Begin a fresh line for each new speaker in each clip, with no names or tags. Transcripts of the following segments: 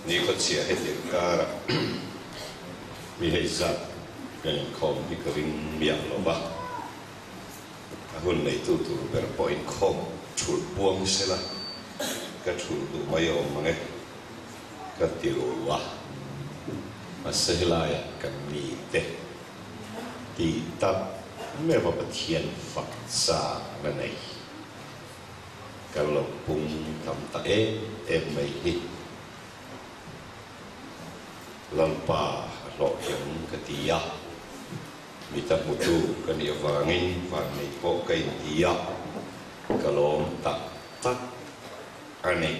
นี่ก็เสียให้เด็กการมีให้จัดกันคอมที่กริ่งเมียงหรอวะหุ่นในตู้เป็นปอยคอมฉุดบวงเสียละก็ฉุดดูไม่ยอมมั้งก็ติรู้วะมาเสียลายกันมีเด็กตีตับไม่ว่าประเทียนฝักษามันไหนก็หลบปุงทำตาไม่ฮิลังป่าหลอกยังกติยามีตะมุตุกันเดียววางinวางในโปกัยติยากะลมตักอันนี้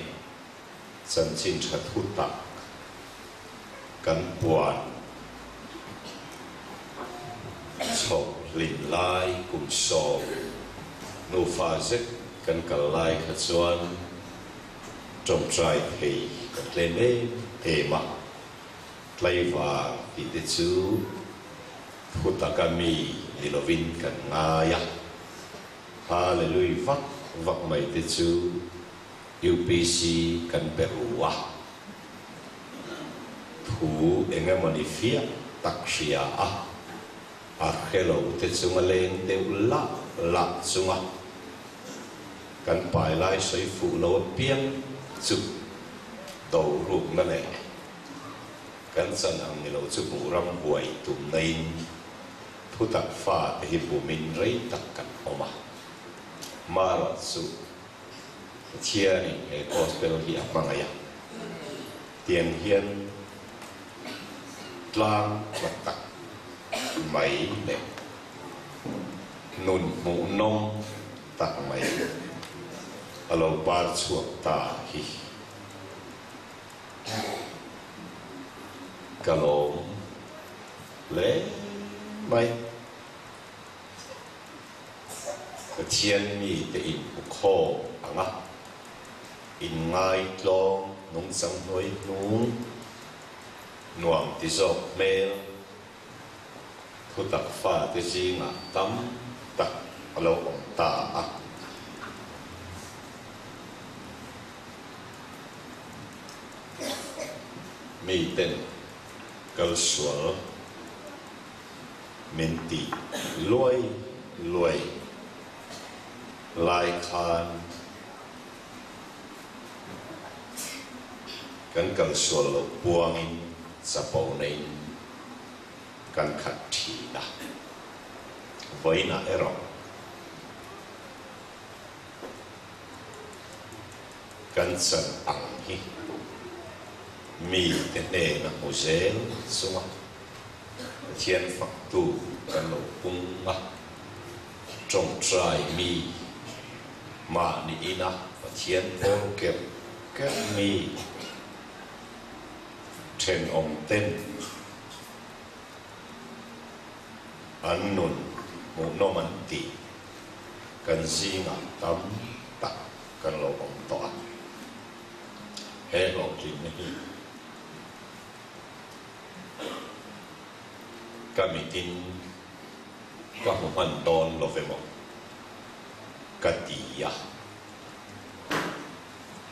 สันชินชัดหุตักกันปวนชอบลินไลกุมโซนูฟาเซกันกะไลขจวนจงใจให้กันเล่นเอมาไลวาอิติจูพุทธกามีลิโลวินกันงายะฮาเลลูยวักไม่ติจู UPC กันเปรัวทูเองมันอิฟิยตักเชียอาเคโลติจูมาเลงเตวละจุงกันไปไล่ใส่ฟูโลเปียงจุดโตรูปนั่นเองกันสันอังนิโลจุบุรำหวยตุ่มในผู้ตักฟ้าที่บุมินไรตักกันออกมาลัดสุเชียนี่เอโคสเปโลที่อับมังยาเตียนเฮียนกลางวัดตักไม่เล็กนุนหมูนมตักไม่อโลบาร์สวกตาฮีกะโลมเล่ไม่กระเทียนมีแต่อินบุคคลอ่ะอินง่ายลงนงสังหวยนุ่งหน่วงที่จบเมลผู้ตักฟ้าที่จริงตั้มตักเราองตามีเต็นกัลสวลมินตีลอยลายคานกันกัลสวลบวงสะปอในกันขัดทีนะไว้นะรอกันสันอังฮีมีแต่เนนะโมเสสสวะเทียนฝักตูกันหลงปุงจงใจมีมานี่นะเทียนโพเก็บมีเทนองเต้นอันนุนโมโนมันตีกันซีงตั้มตักกันหลงต่อเฮลองกินนี่kami tin kahumanton lovemo katia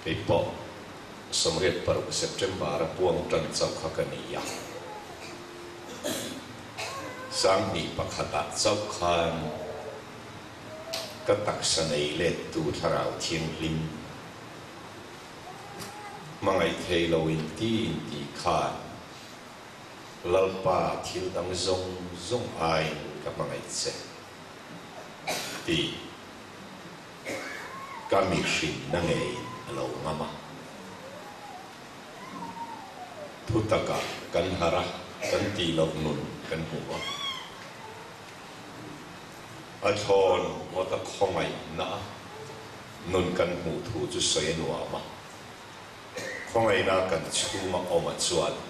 pipo somret paru September puang tan chau khakania sang ni pakhata chau khan katak sanei le tu tharau thiam lim mangai thelo in ti khan lalpa thil dang zong ai ka mangai che ti kami shin na ngei alo ngama thutaka kan hara kan ti lok nun kan huwa a thon mo ta khomai na nun kan hu thu chu soi nuwa ma khomai na kan chu ma oma chuan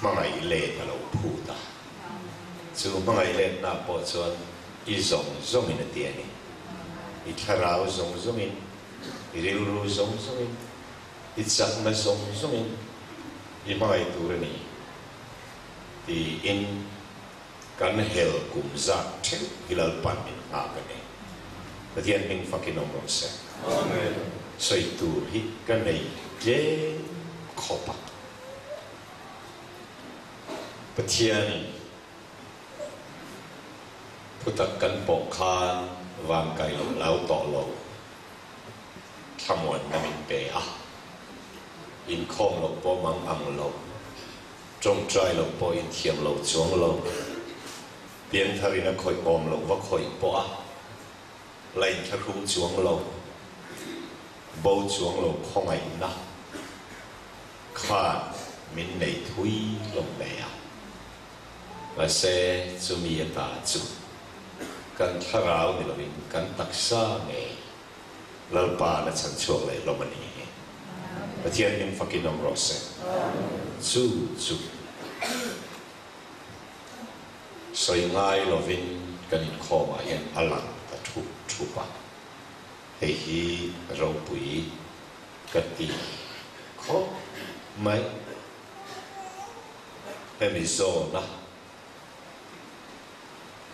mangai le na lo phu ta chu mangai le na po chuan I zong in tia ni I tharau zong in I riu zong in I chak na zong in I mangai tu ni ti in kan hel kum za thil hilal pan in ha ka ni pathian ming fakin om se amen soi tu hi kan nei je khopa pathian putakan pokhan vang kai lo lau to lo thamon namin pe a in khom lo po mang ang lo trong trai lo po in thiam lo chuang lo pian tharina khoi om lo wa khoi po a lai tharu chuang lo bo chuang lo khongai na khan min nei thui lo le a và sẽ chú mi ta chú kan tharau ni lovin kan taksa nge lalpa na chan chuak le lomani pathian nim fakinom rose chú soi ngai lovin kan in khoma yan alang ta thu pa hei hi ro pui kati kho mai emisona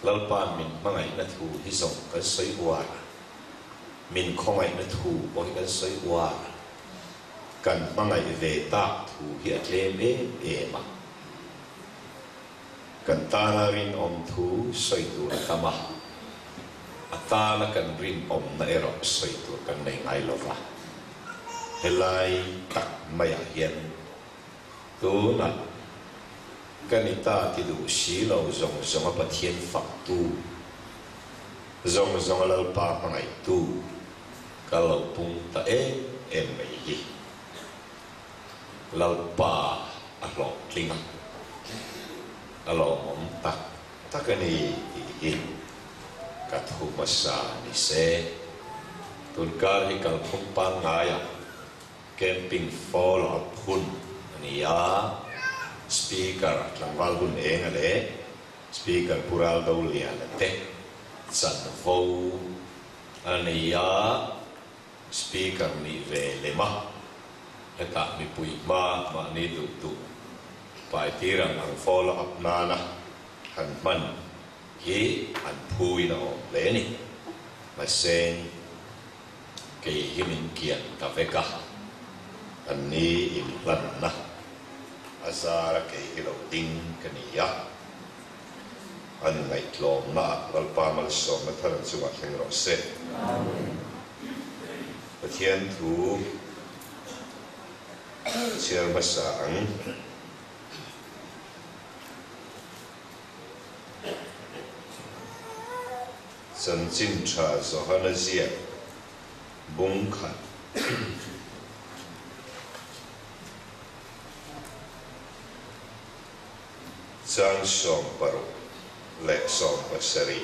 lalpan min mangai na thu hi song kan soi war min khongai na thu bo kan soi war kan mangai ve ta thu hi atlem e ma kan ta na rin om thu soi tu na kama ata na kan rin om na ero soi tu kan nei ngai lova helai tak maya hian tu na kanita ti du si lo zong zong apa thiên phật tu zong zong lalpa mangai tu kalau pung ta em mai hi lalpa alo klinga alo mom ta kani hi kathu masa ni se tun kar hi kal phung pa ngaya camping fall up hun ani ya speaker langwal gun eng ale speaker pural do lian te chan vo ania speaker ni ve lema eta mi pui ma ni tu pai tirang ang follow up nana han man hi an pui no le ni ma sen ke himin kian ka veka an ni in lan na azara ke hilo ding kania an ngai tlom na lalpa mal som na tharan chuwa thleng ro se pathian thu chiar masang chan chin tha zo hana zia bung khan Sang som paru le som pasari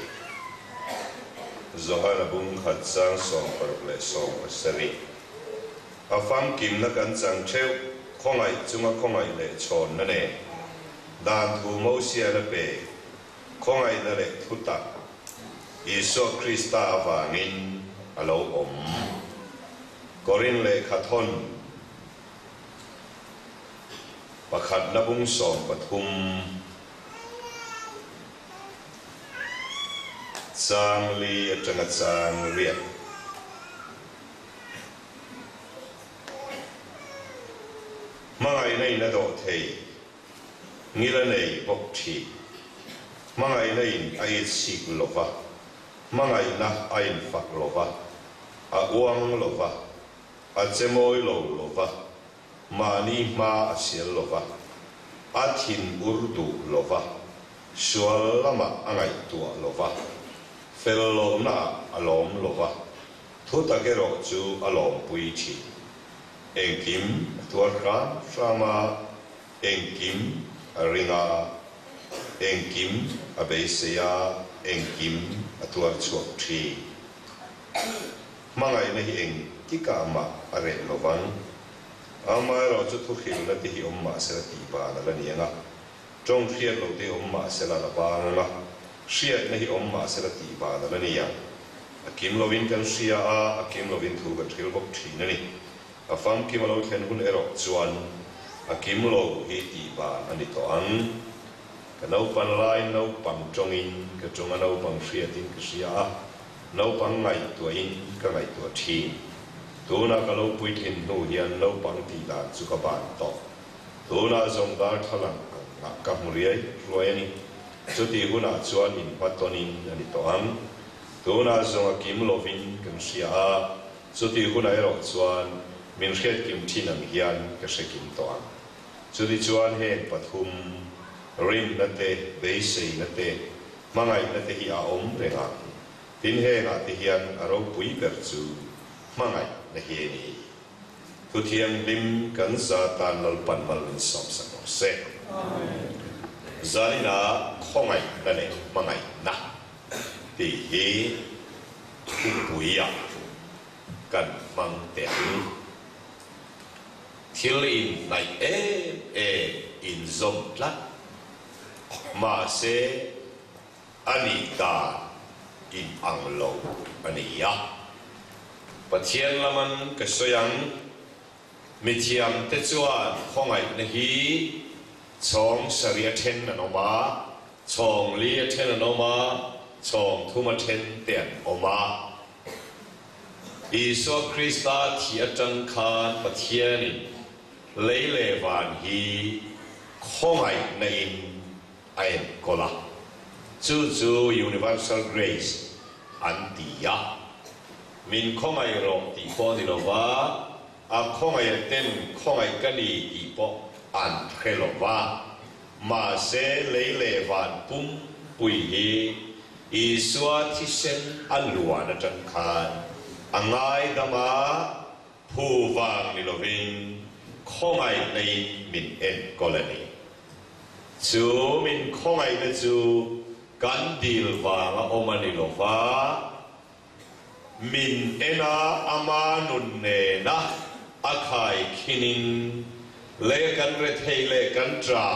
zohana bung khat sang som paru le som pasari afam kim na kan chang theu khongai chunga khongai le chon na ne dan thu mo sia la pe khongai na le thuta iso krista awangin alo om korin le khathon pakhat na bung som pathum sang li atanga sang ria mangai nei na do thei ngila nei bok thi mangai nei ai sik lova mangai na ai fak lova a uang lova a chemoi lova mani ma asial lova a thin urdu lova sual lama angai tua lova fellow na alom lova thuta gero chu alom pui thi engkim tuarka sama engkim ringa engkim abesia engkim atuar chuak thi mangai na hi eng kika ma are lovan ama ro chu thu khil na ti omma se ti ba na la nianga trong khiat lo te omma se la ba na sia na hi omma se la ti ba na la nia akim lovin kan sia a akim lovin thu kan thil bok thi na ni afam kim lo thlen hun ero chuan akim lo hi ti ba ani to ang kanau pan lai nau pang chongin ka chonga nau pang sia tin ka sia nau pang ngai to in ka ngai to thi tuna kalau puitin nu hian lo pang ti la chu ka ban to tuna zong dar thalang ka muriai ruai ni chu ti huna chuan in patonin ani to am tuna zong kim lovin kan sia chu ti huna ero chuan min khet kim thinang hian ka sekim to am chu ti chuan he pathum rin na te be sei na te mangai na te hi a om renga tin he na te hian aro pui ber chu mangai na hi ni tu thiam lim kan za tan lal pan mal in som sang se zalina khongai na ne mangai na ti hi pui ya kan mang te thil in nai in zom tlat ma se anita in anglo ania pathian laman ka soyang mithiam te chuan khongai na hi chong saria then na noma chong li then na noma chong thuma then ten oma Iso Krista thi atang khan pathian in leile van hi khongai na in ain kola chu universal grace antia min khongai rong ti po ni lova a khongai ten khongai kani ti po an khelova ma se leile van pum pui hi iswa thi sen alwa na tang khan angai dama phu wang ni lovin khongai nei min en colony chu min khongai na chu kan dil wanga omani lova min ena ama nun ne na akhai khinin le kan re thei le kan tra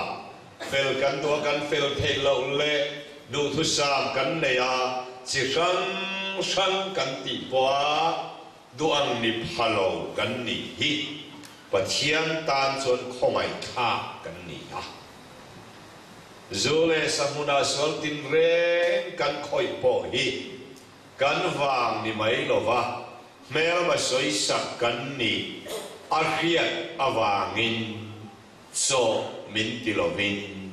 fel kan to kan fel thei lo le du thu sam kan ne ya chi sang kan ti poa duang ni phalo kan ni hi pathian tan chon khongai kha kan ni ha zole samuna sol tin re kan khoi po hi kan wang ni mai lova mel ma soi sak kan ni ariat awangin so min ti lovin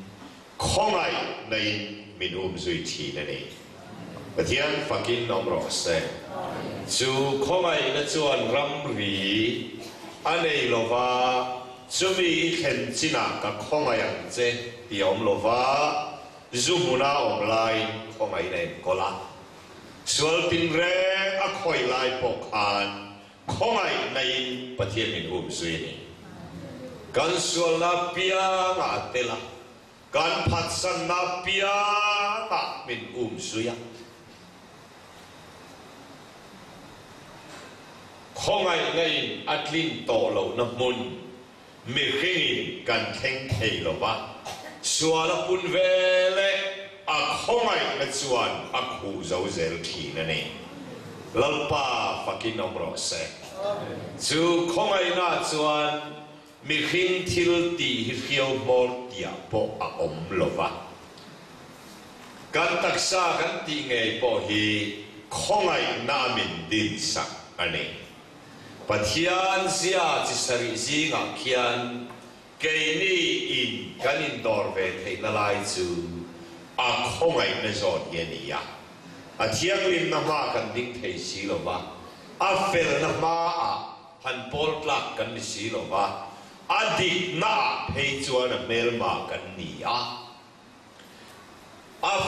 khongai nei min zui thi na ni pathian fakin nom ro se chu khongai na chuan ram ri anei lova chumi khen china ka khongai ang che ti om lova zumuna online khongai nei kola sual tin re a khoi lai pokhan khongai nei pathian min zui ni kan sual na pia ma tela kan phat san na pia ma min zuya khongai nei atlin to lo na mun mi khing kan theng thei lo wa suala pun vele a khongai na chuan a khu zo zel thi na ne lalpa fakin nomro se chu khongai na chuan mi khing thil ti hi khiau mor tia po a om lo wa kan taksa kan ti ngei po hi khongai na min din sak ane pathian sia chi sari zinga khian keini in kanin dor ve thei na lai chu a khongai na zot yenia a thiang lim na ma kan ding thei si lo ba a fel na ma a han pol plak kan ni si lo ba a dik na hei chuan a mel ma kan ni a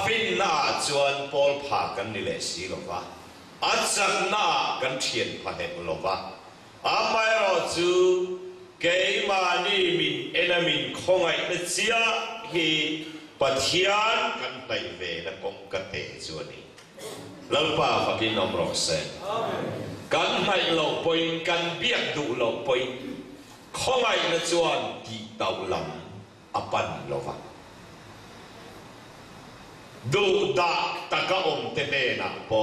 fin na chuan pol pha kan ni le si lo ba a chak na kan thien pha he lo ba amai ro chu ke mani min enamin khongai na chia hi pathian kan tai ve na kong ka te chuani lalpa fakin nom ro se kan mai lo poin kan biak du lo poin khongai na chuan ti tau lam apan lova du da taka om te ne na po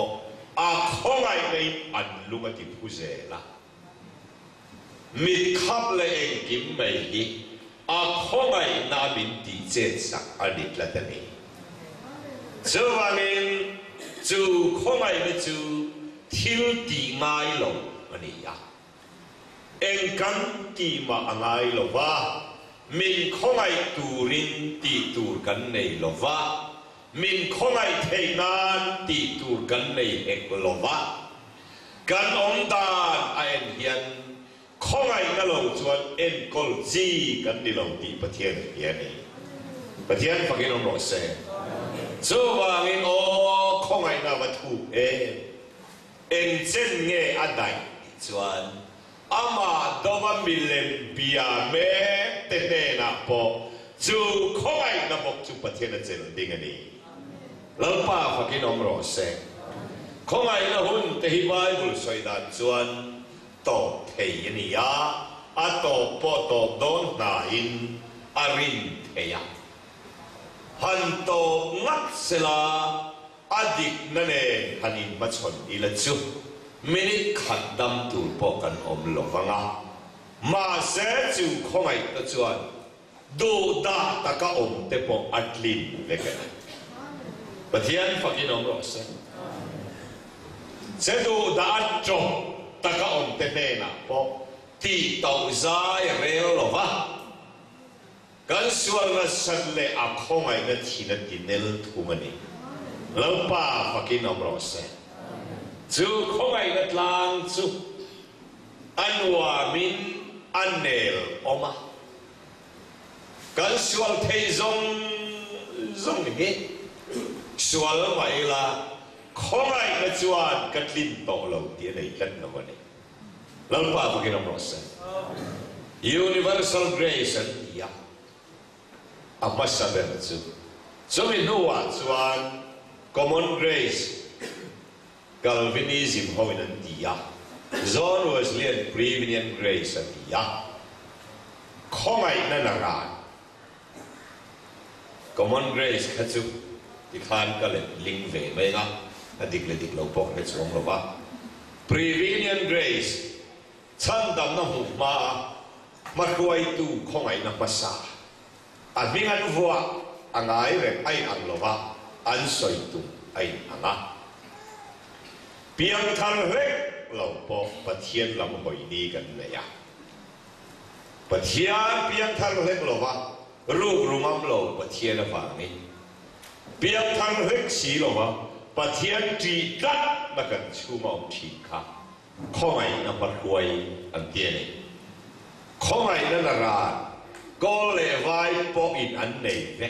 a khongai nei an lunga ti phuze la mit khap le eng kim mai hi a khongai na bin ti che sak adit la tani chu wangin chu khongai le chu thil ti ngai lo ani ya eng kan ti ma angai lova min khongai turin ti tur kan nei lova min khongai theinan ti tur kan nei ek lova kan ong dan a en hian khongai na lo chuan en kol ji kan ni lo ti pathian hian ni pathian fakin om ro se so wangin o khongai na wathu en chen nge adai chuan ama dova milem bia me te ne na po chu khongai na bok chu pathian a chen ding ani lalpa fakin om ro se khongai na hun te hi bible soi dan chuan to thei ani ya a to po to don na in arin theya han to ngat sela adik na ne hanin ma chon ila chu minute khaddam tu po kan om lovanga ma se chu khongai ta chuan do da taka om te po atlin lekana pathian fakin om ro se se do da atcho taka om te ne na po ti tau zai rel lova kan sual na sanle a khongai na thina tinel thumani lampa fakin om ro se chu khongai na tlang chu anwa min anel oma kan sual thei zong ni sual mai la khongai na chuan katlin to lo ti nei kan na mani lalpa fakin om ro se universal grace and ya apasaber chu min nuwa chuan common grace Calvinism hoin an dia John Wesley Prevenient grace an dia khongai na nara common grace khachu tikhan kale ling ve mai nga adik le dik lo pok ne chong lo ba Prevenient grace chan dam na hu ma ruai tu khongai na pasa abing an vua angai re ai ang lo ba an soi tu ai anga piang thal rek lo po pathian lam hoi ni kan le ya pathian piang thal rek lo wa ru rumam lo pathian fa ni piang thal rek si lo wa pathian ti tat ma kan chu ma thi kha khongai na par kuai an tie ni khongai na na ra ko le vai po in an nei ve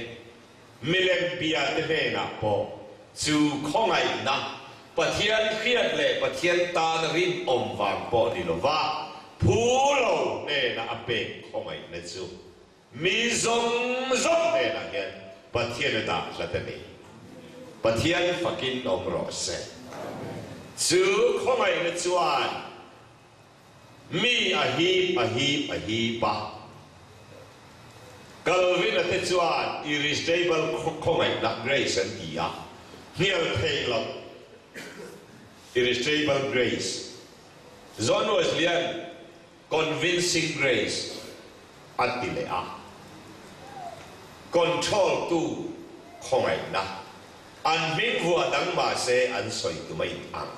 milem pia te ne na po chu khongai na pathian khiat le pathian ta na rin om wang po ni lo wa phu lo ne na ape khongai na chu mi zong ne na hian pathian da la ta ni pathian fakin om ro se chu khongai na chuan mi a hi ba Calvin at the chuan irresistible khongai na grace and dia hiel thei lo irresistible grace John Wesley convincing grace atilea control tu khongai na an min vua dang ma se an soi tu mai ang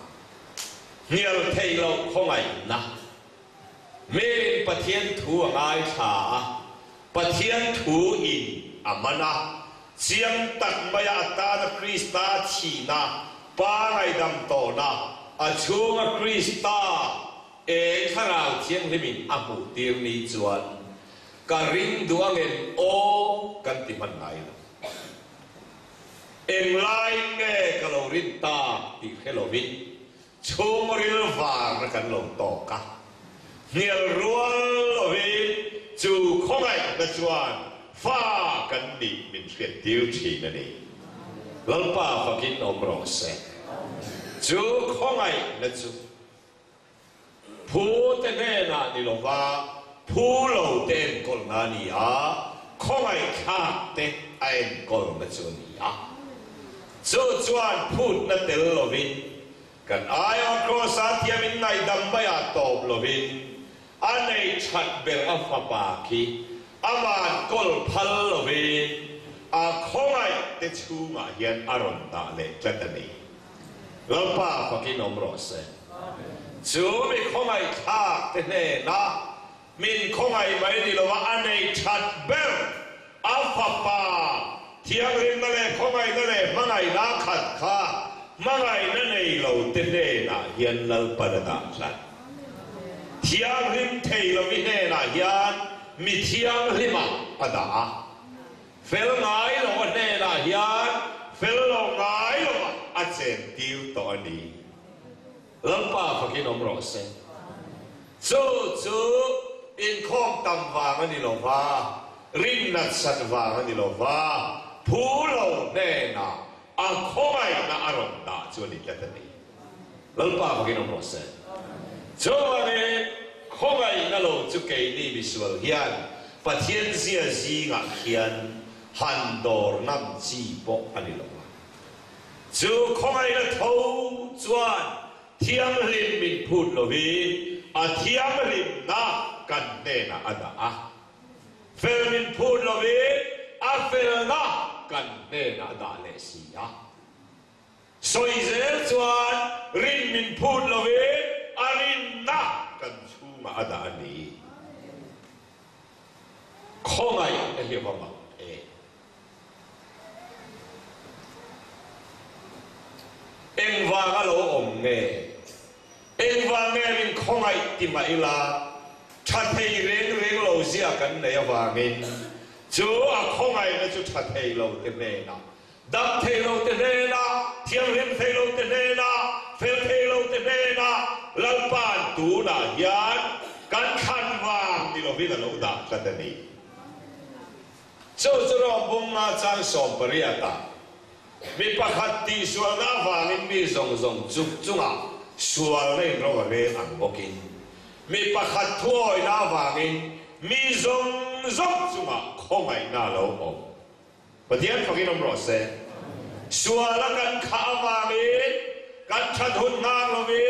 hiel thei lo khongai na merin pathian thu angai tha pathian thu in amana chiam tak maya ta na Krista chi na pa ngai dam to na a chunga Krista e tharau thiang limin amu tir ni chuan ka ring duangen o kan ti man nai en lai nge kalorin ta ti helovin chumril var kan lo to ka hiel rual lovin chu khongai na chuan fa kan ni min khiat tiu thi na ni lalpa fakin om ro se chu khongai na chu phu te ne na ni lo wa phu lo ten kol na ni a khongai kha te ai kol na chu ni a chu chuan phut na tel lovin kan ai on cross atia min nai dam ba ya top lovin anei chat ber afa pa ki aman kol phal lovin a khongai te chu ma hian aron ta le tlatani lalpa fakin om ro se chú mi không ai khác thế này na mình không ai mấy đi lo anh ấy chặt bèo áp pa thiang rin này không ai này mang ai na khát khá mang ai này lâu thế này na hiền lâu bận đa chặt thiang rin thấy lo mi này na hiền mi thiang rin mà ada phèo ngái lo này na hiền phèo lo ngái lo mà anh xem tiêu to anh đi lâm pa phải cái nông rõ sen chú in khom tam vàng anh đi lo va rin nát sắt vàng anh đi lo va phú lo nè na ang khom ai na aron da chú đi cái này lâm pa phải cái nông rõ sen chú anh khom ai na lo chú cái đi bị sửa hiền và thiên gia gì ngạc hiền hành đồ năm chi bộ anh đi lo chú khom ai na thâu chuan thiam lim min phut lo vi a thiam lim na kan ne na ada fel min phut lo vi a fel na kan ne na da le si a soi zel chuan rin min phut lo vi a rin na kan chu ma ada ani khong ai a hi ba ma em vang a lo om nghe em vang nghe mình không ai tìm lại là chặt hay rèn lâu xia cần này vang in chú à không ai nó chú chặt hay lâu thế này na đâm hay lâu thế này na thiam rèn hay lâu thế này na phèo hay lâu thế này na lâm pan tu na hiền cần khăn vang đi lo vi là lâu đã chặt thế này chú lo bung na trang sôm bari ta mi pakhat ti sual na wangin mi zong chuk chunga sual nei ro re ang bokin mi pakhat thuai na wangin mi zong chunga khomai na lo om patian phakin om ro se sual kan kha wangin kan that hun ngang lo vi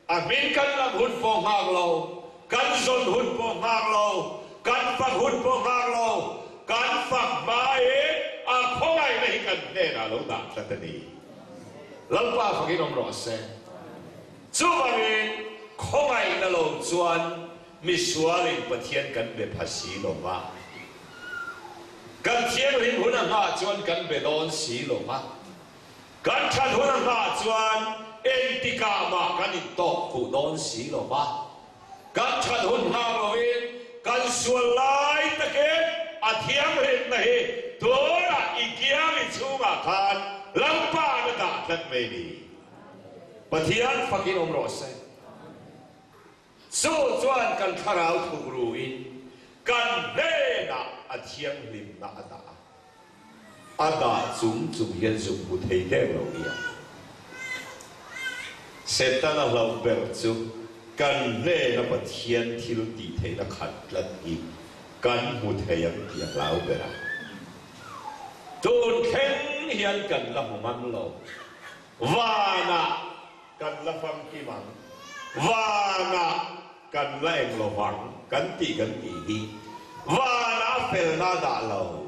a min kan lam hun po ngang lo kan zon hun po ngang lo kan phak hun po ngang lo kan phak mai a không ai này cần nè là lâu đã cho tên đi lâu ba phải cái nông rõ sen chú bà mình không ai là lâu chuan mi xóa lên bát thiên cần về phát sĩ lâu ba cần thiên linh hồn ngã chuan cần về đón sĩ lâu ba cần chân hồn ngã chuan em tì cả mà cần in to cụ đón sĩ lâu ba cần chân hồn ngã rồi cần xóa lại tất cả a thiam hết này thôi là ý kiến mình chú mà khan lâm pa nó đã thật về đi và thian phát kiến ông rõ sen số chuan cần khá rau thủ ruin cần về na a thiam lim na ada chúng hiện dụng của thầy theo lâu ia sẽ ta là lâu bèo chú cần về na bát thian thiếu tỷ thầy na khát lật đi cần một thầy ăn tiệc lão bèo tôn khen hiền cần là một măng lầu và na cần là phong kim măng và na cần là em lầu vắng cần tỷ hi và na phèo na đã lầu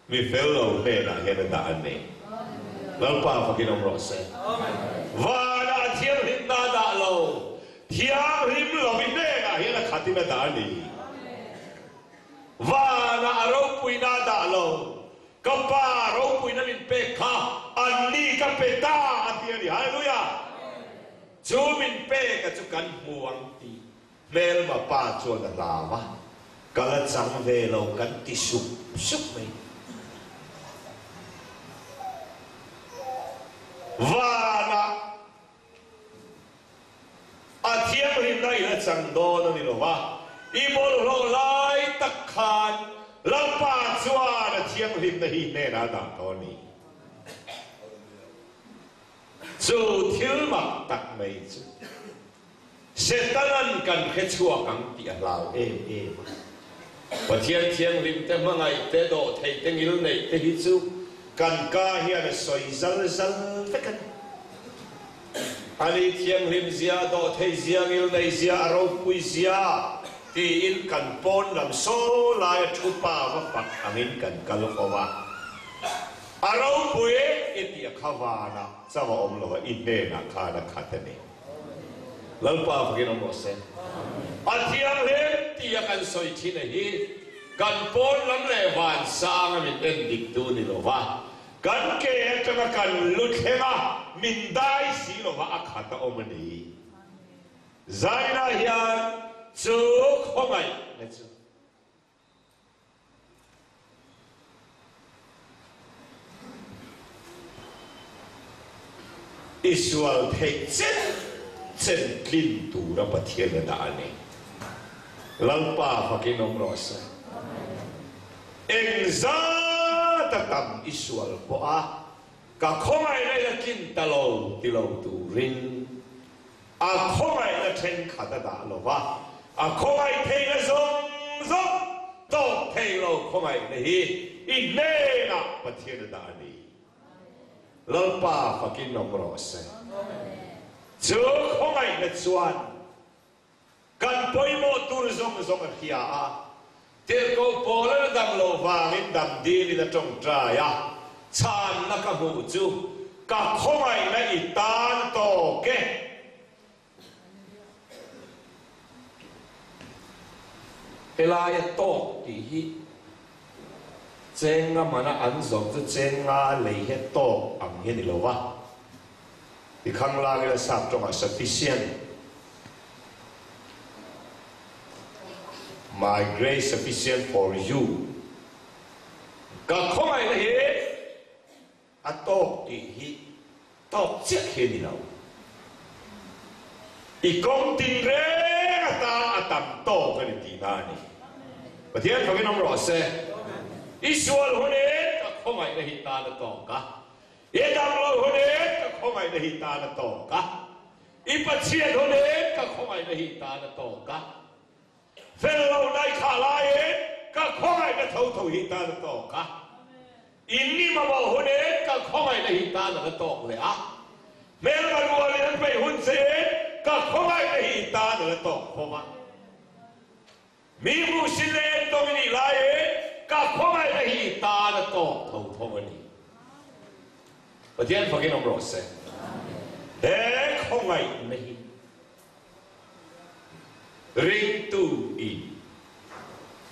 mi phèo lầu này là hiện đã anh này lâu pa phải cái nông rõ sen và na thiam rim na đã lầu thiam rim lầu mi này là hiện là khát tim đã anh này và na rau pui na đã lầu kappa rau pui na min pe kha anni ka pe ta ati hallelujah chú min pe ka chu kan muang ti mel ma pa chu da la wa kala chang ve lo kan ti sup mai và na a thiam rim dai la chang do na ni lo wa i bol lo lai tak khan lâm pa chua là thiam lim na hi nè na da to ni chú thiếu mặc tắc mây chú sẽ tan cần cái chua căng tiệt lao em và thiam lim te mang ai te độ thầy te ngil này te hi chú cần ca hiền là soi zal tất cả anh thiam lim zia độ thầy zia ngil này zia rau pui zia thì in cần pon làm số lại chụp pa và phật amin cần kalokova arau pui in dia khawana sao ông lo in ne na kha na khatane lalpa phagin om rose athiang le tia kan soi thi na hi kan pon lam le van sang min en dik tu ni lova kan ke ta kan lut henga min dai si lova akhata omani zaina hian chu khomai na chu Israel thei chen klin tu ra pathian da ani lalpa phagin om rose eng za ta tam Israel po a ka khomai la kin talo tilo tu rin a khomai la then khata da lo wa a khomai thei la zong to thei lo khomai la hi in ne na pathian da ani lalpa phagin om rose chu khomai na chuan kan poimo tur zong zong a khia a tel ko pola dam lo wangin dam di na tong tra ya chan na ka hu chu ka khomai na i tan to ke elaya to ti hi chenga mana an zong chu chenga lei he to ang he ni lo wa i khang la ge sap tong a sufficient my grace sufficient for you ka khomai la hi a to ti hi to chiat he ni lo i kong tin re ta atam to ka ni ti na ni pathian phagin om ro se Israel hone ka khomai la hi ta na to ka edam lo hone ka khomai la hi ta na to ka i pathian hone ka khomai la hi ta na to ka fellow nai kha lai ka khomai ka thau thau hi ta na to ka inni ma ba hone ka khomai la hi ta na to le a mel ma lu le an pai hun se ka khomai la hi ta na to khoma mi mu sile to ni lai ka khomai la hi ta na to thau thau ni pathian phagin om ro se he khomai nahi ring tu i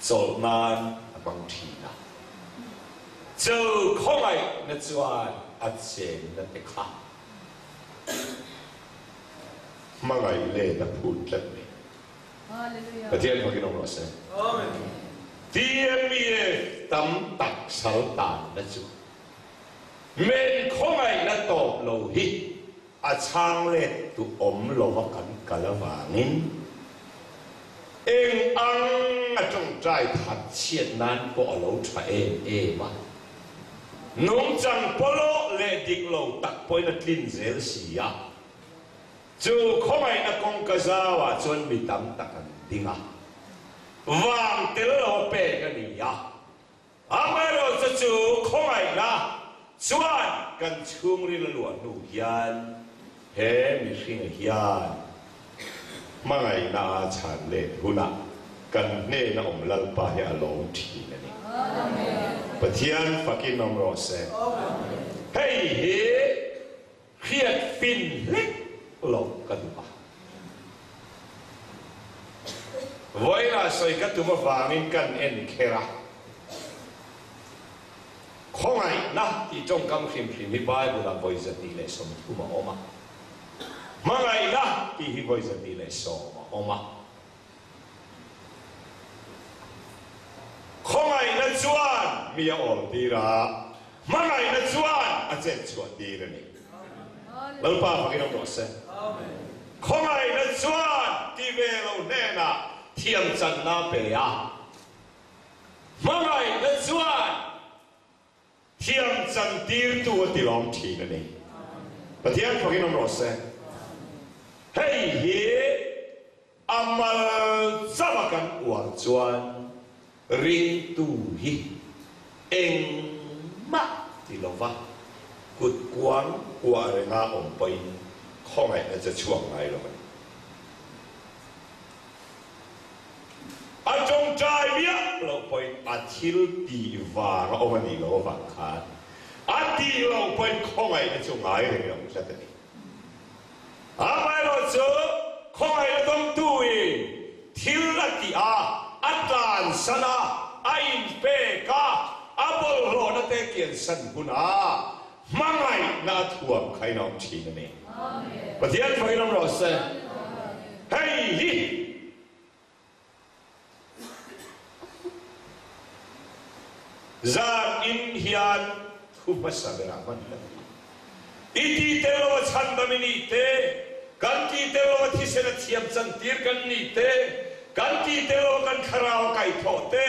chol nan abang thina chu khomai na chuan a chen na te kha mangai le na phut lat ni hallelujah pathian phagin om ro se amen tiêm mía tắm tắc sal tan na chu men khomai na to lo hi a chang le tu om lo wa kan kalawangin eng ang a trong trai that chiat nan po lo tha ma nong chang polo le dik lo tak poi na tlin zel sia chu khomai na kong ka zawa chon mi tam takan dinga wang tel lo pe ka ni ya amaro chu khomai na chuan kan chung ri la luan nu hian he mi hring hian mangai na chan le huna kan ne na om lal pa he along thi na ni pathian phagin om ro se hey he khiat fin lek lo kan ba voi la soi ka tu ma wangin kan en khera khomai na ti trong kam khim khim hi bible la voi za ti le som tu ma oma mangai na ti hi voi za ti le so ma oma khomai na chuan mi ya ol ti ra mangai na chuan a chen chuan ti ra ni lalpa phagin om ro se amen khomai na chuan ti ve lo ne na thiam chan na pe ya mangai na chuan thiam chan tir tu ti lom thi na ni pathian phagin om ro se hey he amal sabakan war chuan ring tu hi eng ma ti lova kut kuang kwa re nga om pai khomai na cha chuang ngai lo ma a trong trai bia lo pai a thil ti wa ra o ni lo wa kha a ti lo pai khomai na chu ngai re lo sa ta ni a mai lo chu không ai là đông tuổi thiếu là ti à atlan sana ain pe ka abol lo na te kian san kuna mangai na thuam khai nom chi na ne pathian phai nom ro se hey hi zan in hian thu pasabera man la iti te lo chan da mini te kan ti te lo thi se na thiam chan tir kan ni te kan ti te lo kan kharao kai tho te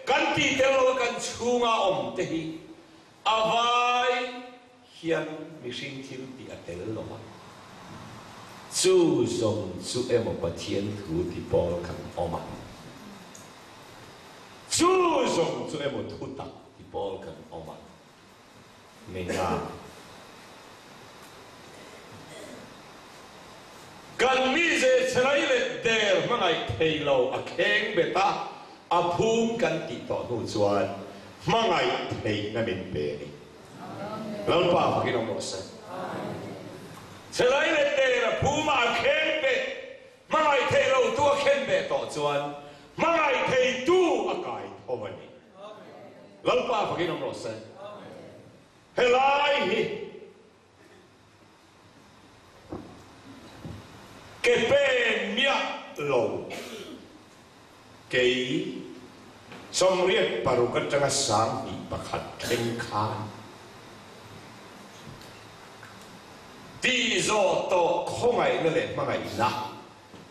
kan ti te lo kan chunga om te hi avai hian mi sing thil ti atel lo ma chu zong chu em pathian thu ti pol kan oma chu zong chu em thu ta ti pol kan oma menga kan mi je chrai le der mangai thei lo a kheng beta a phum kan ti to nu chuan mangai thei na min pe ni lal pa ki no mo se chrai le der a phum a kheng be mangai thei lo tu a khen be to chuan mangai thei tu a kai thomani lal pa ki no mo se helai hi cái bên miệng lầu cái song riết baru cái trang sáng bị bạc hạt khen khan đi zo to không ai nữa lên mà ngày na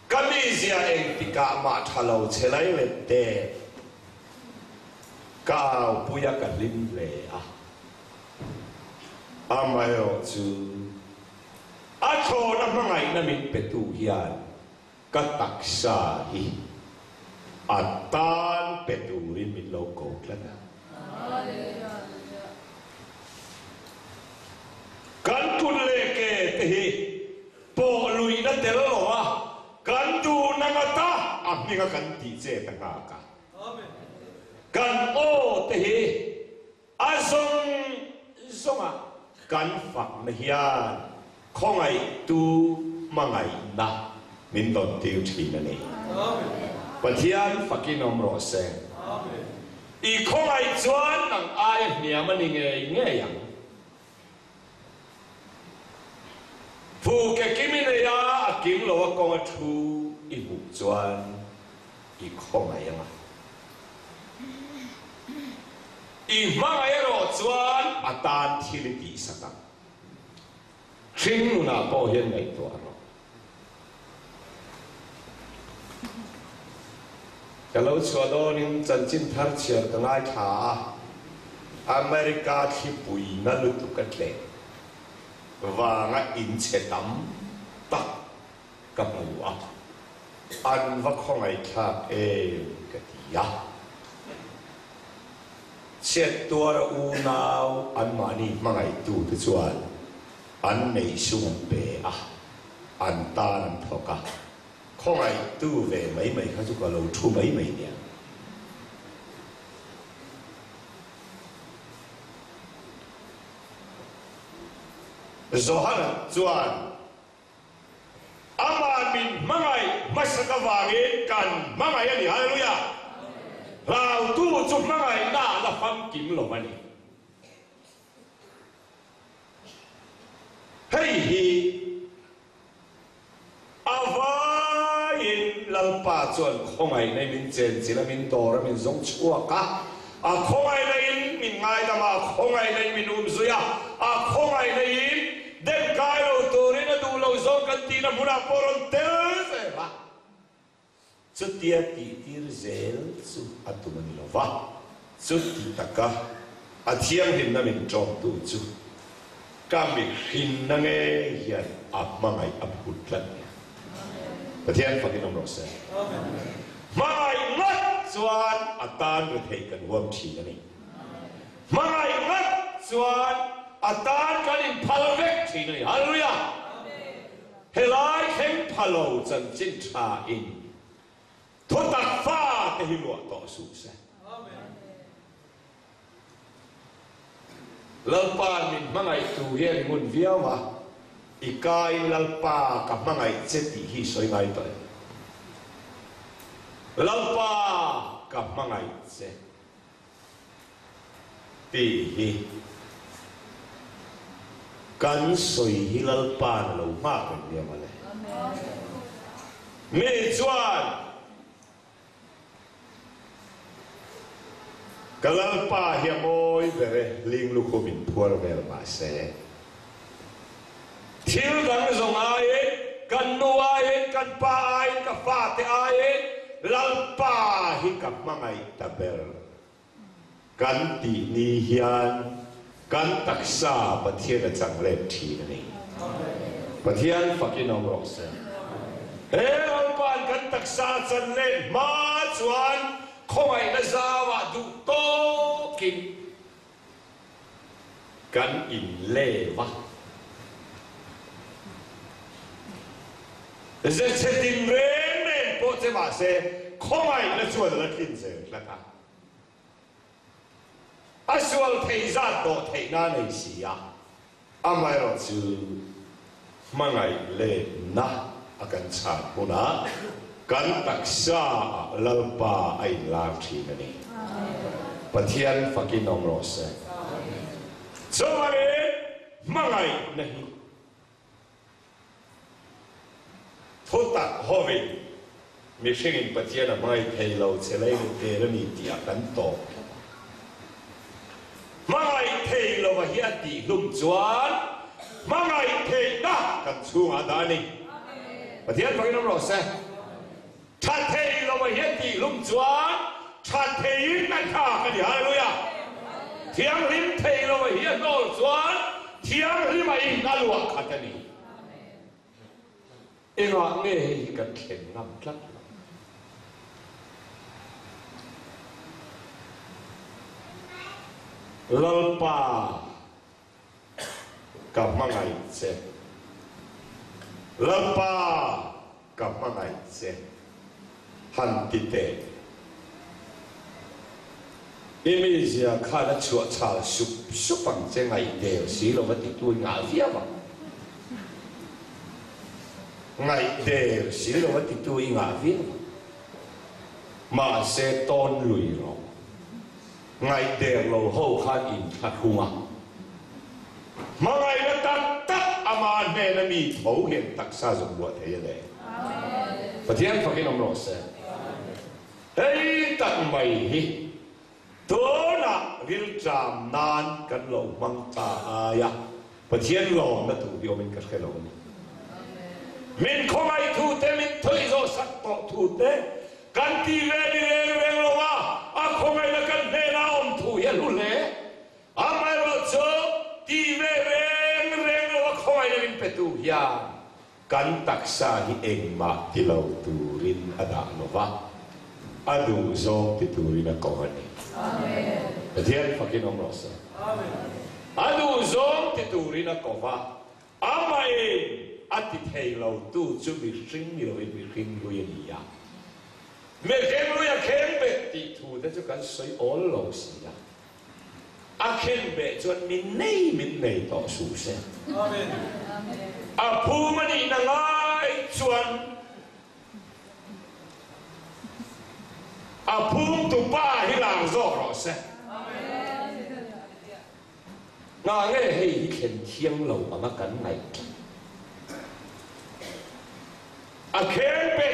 cái gì giờ anh thì cả mà thà lâu chơi lại lên đè cao bùi cái lim lệ à mai rồi chú a cho na mangai na min petu hian ka taksa hi atan petu rin min lo ko klana kan kun le ke te hi po lui na te lo a kan du na ngata a mi ga kan ti che ta nga ka amen kan o te hi a song a kan fak na hian không ai tu mà ngày na min đón tiêu chỉ là này và thiên phật kinh ông rõ sen y không ai choan năng ai niệm mà nghe nghe yang phụ cái kim này ya kim lo con thu y vụ choan y không ai yang y mang ai rõ choan à tan thiên địa sắc sinh là bao nhiêu ngày tuổi rồi, cái lâu xưa đó nên chân chính thắt chặt cái ngay thà, America thì bùi nó lúc tụ cái lệ, và ngay in chế đắm tắc cái mũ á, ăn vắt không ai thà cái gì á, chết tua u nào ăn mà đi mà ngày tụ cái chuyện anh này xuống bể à anh ta anh thọ cả không ai tu về mấy khá chút lâu thu mấy nè rồi hả chuan ama min mangai masaka vangin kan mangai ani hallelujah lao tu chụp mangai na là pham kim lo mani hey hi avain lalpa chuan khongai nei min chen chila min tor min zong chua ka a khongai nei min ngai dama khongai nei min zuya a khongai nei dem kai lo torin du lo zong kan ti na muna poron tel se va chu tia ti tir zel chu atumani lo va chu ti taka a thiam hin na min chom tu chu kami hin na nghe hiền áp mang ai áp hụt lần và thiên phật kinh ông nói sẽ mang ai ngất xoan à tan được thầy cần huam chỉ này mang ai ngất xoan à tan cái linh phật vek chỉ này hallelujah helai khen phalo chân chính cha in thốt tạc pha cái hi lụa tỏ sụ sẽ lỡ pan mình mang ai tu hiền muốn viêu mà ikai lalpa ka mangai cheti hi soi ngai toi lalpa ka mangai che ti hi kan soi hi lalpa lo ma kan dia male me chuan kalalpa hi moi bere ling lu ko min phuar ver ma se thil dang zong ai kan nu ai kan pa ai ka fa te ai lalpa hi ka mangai ta ber kan ti ni hian kan taksa pathian chang le thi ni pathian fakin om rok se lalpa kan taksa chan le ma chuan khoi na zawa du to kin kan in lewa ze chetin ren po che ma se khoi na chuan la kin se la ka aswal thei za to thei na nei si ya amai ro chu mangai le na akan cha puna kan taksa lalpa ai la thi na ni pathian fakin om ro se so mare mangai nahi thota hovi mi shingin pathian mai thei lo chelai te ra ni tia kan to mangai thei lo wa hi ati lum chuan mangai thei na kan chunga da ni pathian fakin om ro se cha thei lo wa hi ati lum chuan cha thei na kha ka ni hallelujah thiang rim thei lo wa hi no chuan thiang rim ai na lu kha ta ni ina nge hi ka khen ngam tlat lalpa ka mangai che lalpa ka mangai che han ti te imisia kha na chua cha su pang che ngai de si lo ma ti tu nga via ma ngai de si lo ma ti tu nga via ma se ton lui ro ngai de lo ho khan in kha khunga ma ngai na tak ama ne na mi thau hen tak sa zo bo the ye le pathian fakin om ro se hey tak mai hi to na vil cham nan kan lo mang ta ya pathian lo na tu yo min ka khelo ni min khomai thu te min thoi zo sak to thu te kan ti ve ni re lo wa a khomai na kan ne na om thu ye lu le a mai ro cho ti ve re lo wa khomai na min pe tu ya kan taksa hi eng ma ti lo turin ada no va adu zo ti turin a ko ni amen pathian fakin om ro se amen adu zo ti turin a ko va amai ati thei lo tu chu mi ring mi lo mi ring lu ye ni ya me kem lu ya kem be ti thu da chu kan soi all lo si ya a kem be chuan min nei to su se amen a pu mani na ngai chuan a pu tu pa hi lang zo ro se amen na nge hei hi khen thiang lo ama kan ngai a kempe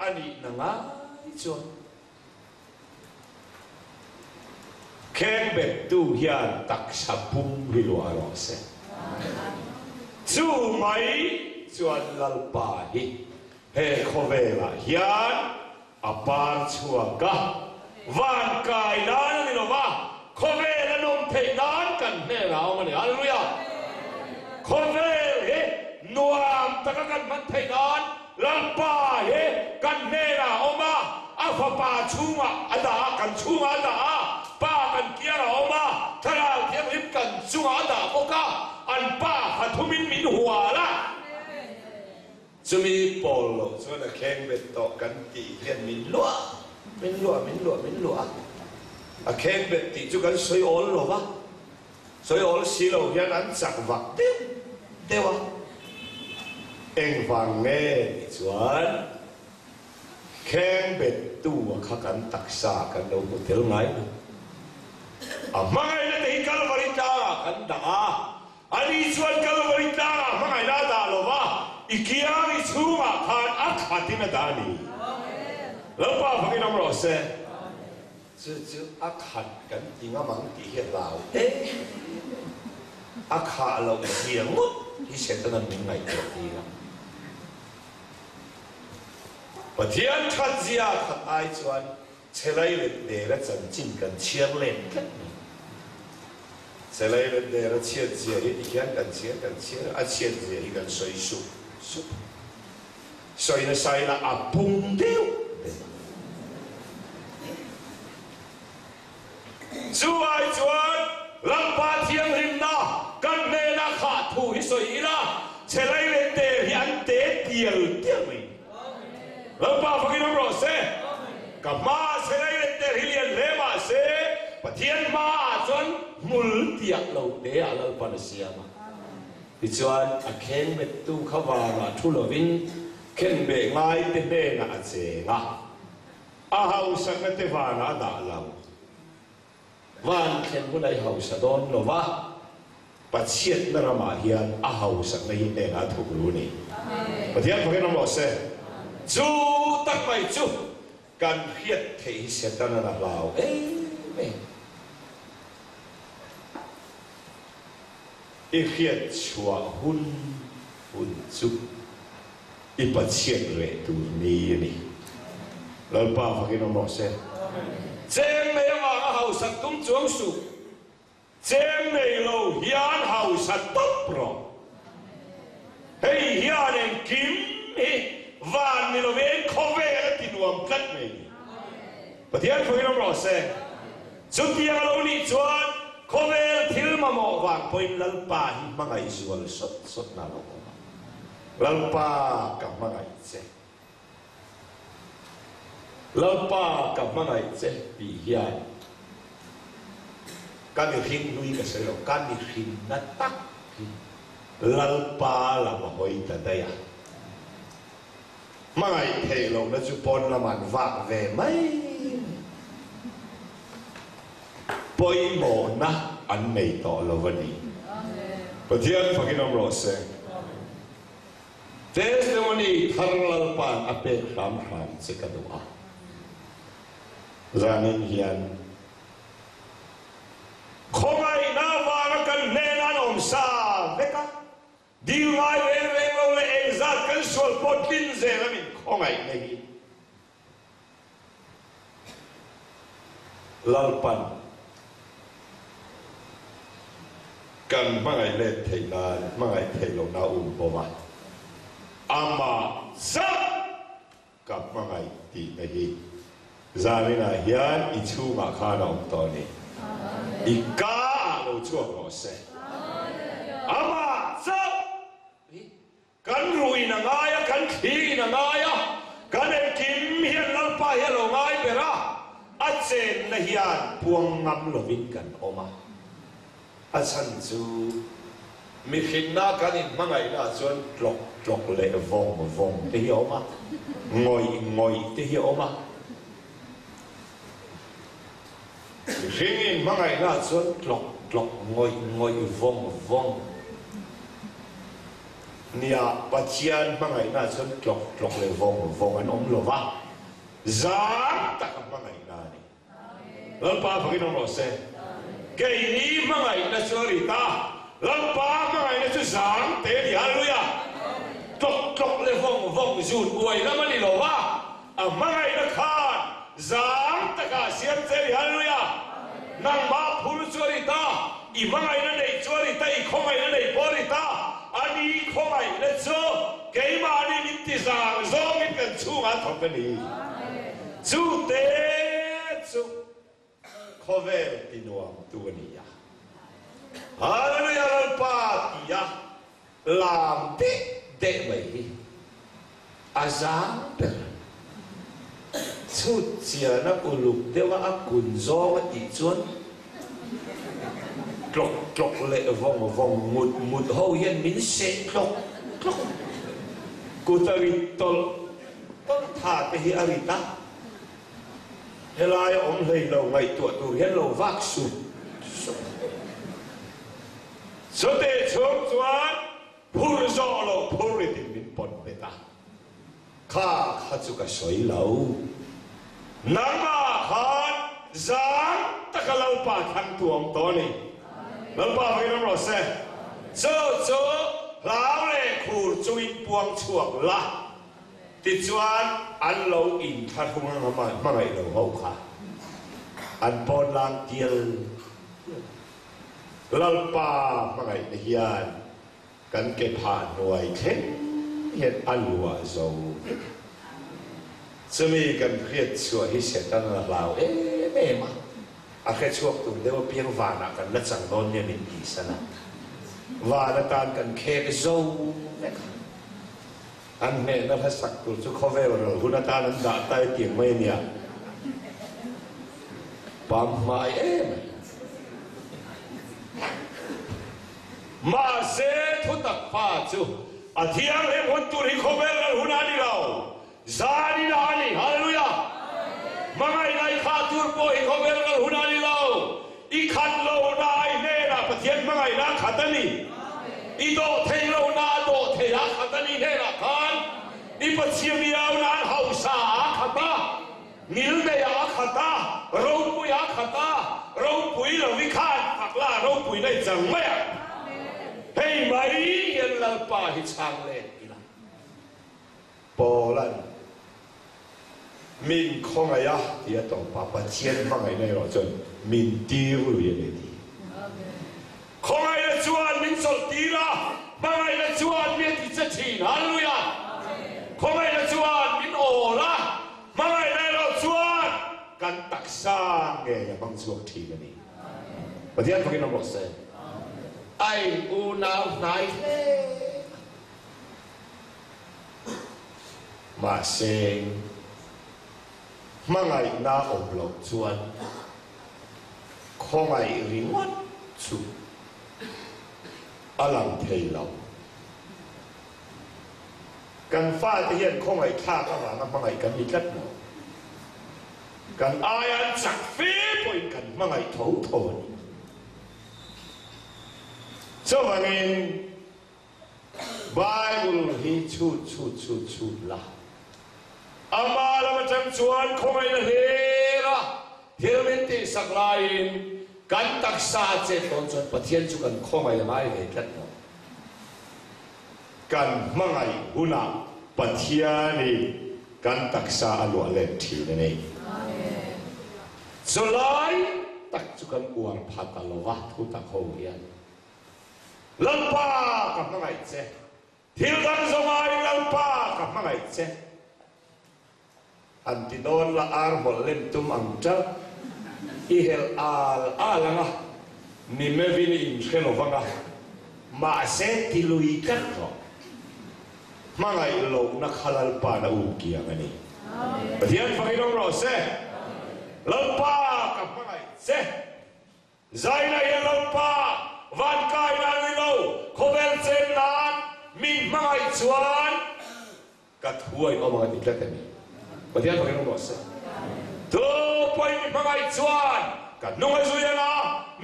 ani nanga chuan kempe tu hian tak sapum hi lo aro se chu mai chuan lalpa hi he khovela hian apar chua ka van kai nan ni lo va khovela nom thei nan kan ne rao mani hallelujah khovel he nuam taka kan man thei nan lalpa he kan ne ra oma afa pa chunga ada kan chunga ada pa kan kia ra oma thara thiam hip kan chunga ada oka an pa hathumin min huala chumi polo chuna kheng bet to kan ti hian min lua a kheng bet ti chu kan soi ol lo wa soi ol si lo hian an chak vak te wa em vàng nghe chuẩn khen bệt tu khắc ăn đặc xa cần đâu có thiếu ngay mai nó thấy cái vật ta cần đã anh đi chuẩn cái vật ta mai nó đã lo va ikia đi chú mà khan ác hạt thì nó đã đi lớp ba phải năm rồi xe chứ ác hạt cần tiếng âm bằng tiếng hiện lão ác hạt là tiếng mút thì sẽ tên là mình ngày được đi lắm và thiên khát gì à khát ai chuẩn sẽ lấy để ra chân chính cần chiên lên cái sẽ lấy để ra chiên gì thì cái cần chiên à chiên gì thì cần xoay sụp xoay nó sai là à bung điêu chú ai chuẩn làm ba thiên hình na cần nên là khát thù hi xoay là sẽ lấy để hiện để tiêu mình làm ba phải năm rồi sẽ cả ma sẽ lấy để hiện lẽ mà sẽ và thiên ma chuẩn mul tiệt lâu để ở lâu Palestine mà thì chuẩn à khen về tu khá vào là thu lộc vinh khen về ngay tên đây là chế ngà à hậu sang cái tên vào là đã lâu van khen của này hậu sa đón lo va và chiết nó ra mà hiền à hậu sang này đây là thuộc luôn này và thiên phải năm rồi sẽ chú tắc mày chú cần khiết thì sẽ ta là lao ý khiết chùa hun chú ý bắt chiết rễ tu ni này lão ba phải năm rồi sẽ chém này mà hậu sắc tung chuông su chém này lâu hiền hậu sắc tốt rồi hey hiền em kim van mình về không về thì nuông cắt mình và thiên phải năm rồi sẽ chúng ta lâu đi chuan không về thì mà mỏ vàng point lần ba hi mà ngày xuân sốt nào lần ba cả mà ngày sẽ lần ba cả mà ngày sẽ bị hiền cái việc hình nuôi cái sự cái việc hình nó tắc lần ba là mà hồi tới đây à mà ngày thầy lâu nó chụp pon là màn vạc về mấy bôi mồ na anh này tỏ là vấn đề và thiên phải năm rồi sẽ testimony thằng lâu pan áp khám sẽ cái đó ra nên hiền không ai nào vào cần nên ăn ôm sa đấy cả đi ngoài về lâu lệ ra cái số bột kinh dễ là mình không ai này lâu pan cần mang ai lên thầy là mang ai thầy lâu nào bộ mà ama sắp gặp mang ai thì này ra nên là hiền ít chú mà khá nào to này ít cá lâu chua nó sẽ ama sắp cần rùi na ngay cần khí na ngay cần em kim hiền lăng pa hiền lâu ngay về ra anh sen là hiền buông ngắm lo vinh cần oma anh san chú mi khinh na cái này mang ngày na chuan trọc lệ vòng thế hiểu mà ngồi thế hiểu mà mi khinh mang ngày na chuan trọc ngồi vòng nia pachian mang ngày na chuan trọc lệ vòng anh om lo va giá ta mang ngày na này lần ba phải nói sẽ cái này mang ngày na chuan ta lần ba mang ngày na chuan giáng thế thì hallelujah trọc lệ vòng rụt uầy lắm anh lo va mang ngày na khan giáng ta cả xiêm thế thì hallelujah nang ba phul chuan ta i mang ngày na này chuan ta i không ngày na này bỏ ta anh không ai là cho cái mà đi đi rằng do cái cần chú ăn thằng cái gì chú tế chú khó về thì nuông tu ni à hallelujah ba thì à làm thế để vậy azam chú chia nó uluk để mà akun do mà đi chuan trọc lệ vòng một hậu hiện mình sẽ trọc Kutaritol tol tha te hi arita helai om hei lo ngai tu tu hello vaksu so te chom chuan phur zo lo phur tin min pon beta kha khachu ka soi lo nanga khan zang takalau pa thang tuam to ni lo pa vai ro se so lao le khur chui puang chuak la ti chuan an lo in tha hung ma ngai lo ho kha an pon lang tiel lal pa ma ngai ne hian kan ke pha noi khen hian an lua zo chumi kan khiat chua hi se tan la lao me ma a khe chuak tu de piang va na kan na chang don ne min ti sana và nó tan cần khe cái dâu anh mẹ nó phải sặc tụt chú khó về rồi hôn nó tan nó đã tay tiếng mây nè bám mãi em mà sẽ thu tập pha chú à thiang em hôn tụi đi khó về rồi hôn anh đi đâu ra đi nào đi hallelujah mà ngày này khá tụi bôi khó về rồi hôn anh đi đâu i khăn lâu nay nè là phát hiện mà ngày đang khát tani i do thấy lâu na do thấy á khát tani nè là khan i phát hiện nhiều na hậu sa khát ta níl đây á khát ta râu bụi á khát ta râu bụi là vi khan hoặc là râu bụi này chẳng mấy à hey mấy hiện là bà hít sang lên bò lần mình không ai á thì tổng bà bà chiến mà ngày này rồi chân mình tiêu rồi vậy đi không ai là chuan mình sầu tí ra mà ai là chuan mình thì sẽ chỉ hallelujah không ai là chuan mình ổ ra mà ai là chuan cần đặc sa nghe là bằng chuan thì cái này và thiên phải nói một sẽ ai u nào này mà sen mà ngày na ổn lộc chuan không ai riêng mắt chú alam thầy lâu cần pha thể hiện không ai khác các bạn mà ngày cần đi cất nào cần ai ăn chặt phí bồi cần mà ngày thấu thồn cho mà nghe Bible hi chu la ama la macam chuan không ai là thế ra thiếu minh ti sắc lain kan tak sa che ton chuan pathian chu kan khomai mai ve kat no kan mangai huna pathiani kan tak sa alu ale thi ne nei amen so lai tak chu kan uang phatalowa thu tak ho hian lampa ka mangai che thil dan zongai lampa ka mangai che antinon la ar hol lem tum ang cha ihel alanga ni me vini in khenovanga ma se tilui katro mangai lo na khalal pa na u kia ngani pathian phangilong ro se lampa ka mangai se zaina ye lampa van kai na ni lo khovel chen nan min mangai chuan kat huai o ma ni katani pathian phangilong ro se tu poi min mangai chuan ka nungai zuyana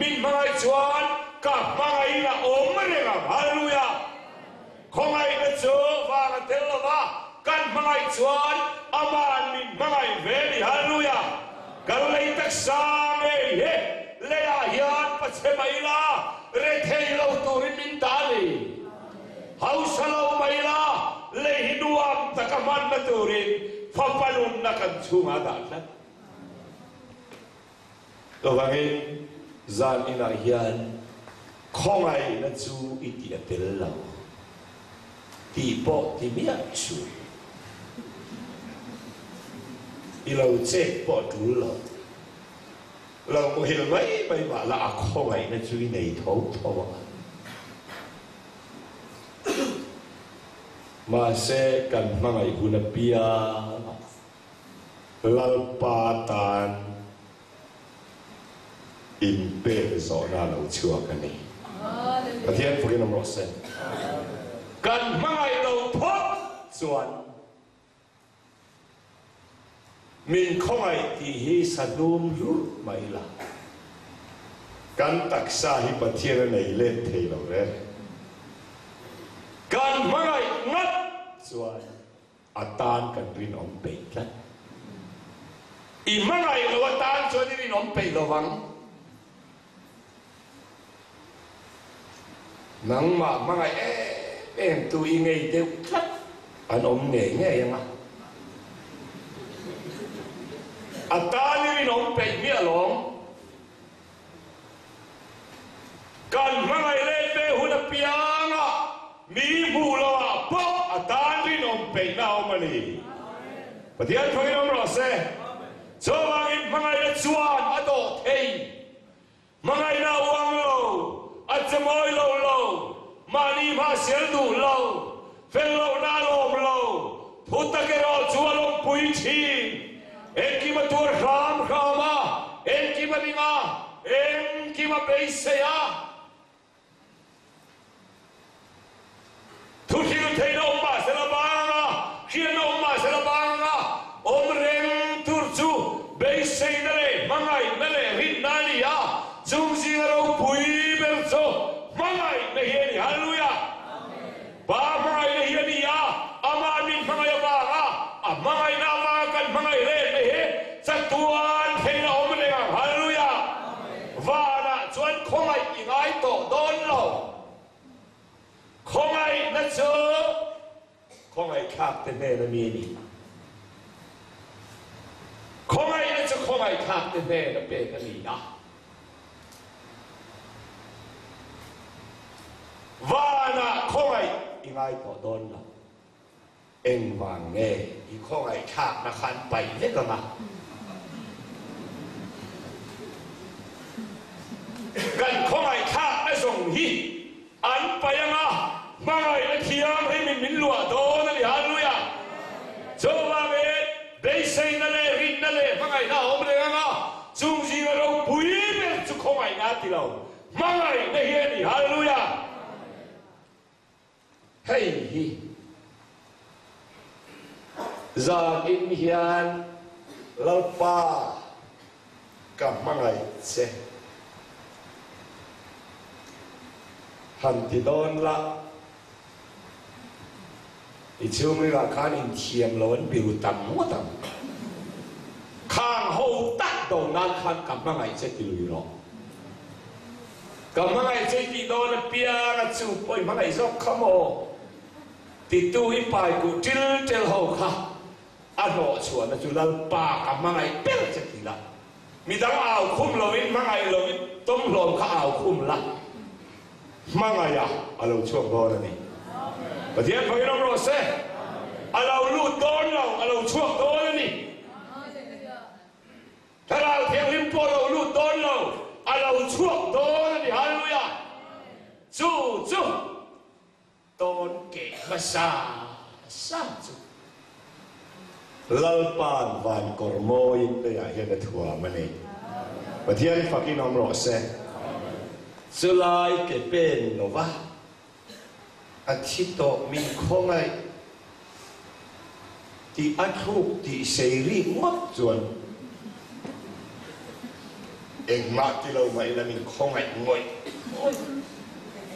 min mangai chuan ka mangai na omrenga hallelujah khongai na chu wa na telwa kan mangai chuan aman min mangai veli hallelujah kan lei tak sa me he le a hian pache maila re thei lo turin min dali hausalo maila le hiduam takaman na turin phapalun na kan chunga da to vangi zan ina hian khongai na chu iti atel lo ti po ti mia chu ilo che po tu lo lo mo hil mai mai ba la khongai na chu nei thau thau ma se kan mangai huna pia lalpatan in pe zo na lo chua kan ni pathian phugin am rose kan mangai lo phot chuan min không ai thì hi sanum lu mai la kan taksa hi pathian nei lên thei lo re kan mangai ngat chuan atan kan rin om pe tlat i mangai lo atan chuan rin om pe lo wang nang ma mangai em tu i ngei deu tlat an om nge nge yang atan rin om pe mi along kan mangai le pe huna pianga mi bu lo a po atan rin om pe na om ani pathian thoi nom ro se cho wangin mangai le chuan ado thei mangai na wang lo atmoi lo lo mani ma sel du lo fel lo na lo lo thuta ke ro chualong pui chi em ma tur kham khama em ma linga em ma pe se ya thu thi thei no ma se la banga khia no ma se la banga om reng tur chu be se na le mangai na le rin na li ya zum ji ro pui bel so mangai na hi ni hallelujah amen ba mangai na hi ni ya ama min mangai ba ga mangai na ma kan mangai le na hi tuan thei na om le hallelujah va na chuan khomai ingai to don lo khomai na chu khomai khak te ne na mi ni khomai na chu khomai khak te ne na pe ka ni na va na khomai ingai to don lo eng wang nge i khomai khak na khan pai le ka maกันข้องไอ้ข้าไอ้ส่งฮีอันไปยังอ่ะมาไอ้เทียมให้มินลัวโดนนั่นฮาลุยาโจมาเวเบย์เซนนั่นเลยรินนั่นเลยมาไอ้หน้าอมเลยอ่ะจุงจีเราปุยเป็นจุข้องไอ้นาทีเรามาไอ้ในเฮียนี่ฮาลุยาเฮ้ยฮีจากอินเฮียนลาปากับมาไอ้เซหันที่โดนละอีช่วงนี้ราคาอินเทียมล้วนบิวตังมัวตังข้างหูตัดตรงนั้นขันกับมังไงเจ็ดลุยหรอกกับมังไงเจ็ดที่โดนเปียกจูบไปมังไงซอกขโมติดตู้อีปลายกูจิลเจลหูค่ะอันโหชวนจุลันปากับมังไงเปี้ยเจ็ดทีละมีตั้งอ่าวคุ้มเราวินมังไงเราวินต้มลมข้าอ่าวคุ้มละมังไงอะเราช่วงโดนนี่ประเทศพม่าเราเซ่เราลูดโดนเราช่วงโดนนี่ถ้าเราเทียงลิ้นปัวเราลูดโดนเราช่วงโดนนี่ฮาเลลูยาจู่โดนเก่งมาซาจู่ลาปานวันกอร์โมยเลยอะเห็นถัวมันนี่ประเทศฟักกี้น้องเราเซ่สุไลเก็บเป็นโนวะอาทิตย์โตมีข้องไอที่อัดรูปที่เสรีหมดจวนเองมาที่เราไม่ละมีข้องไองอย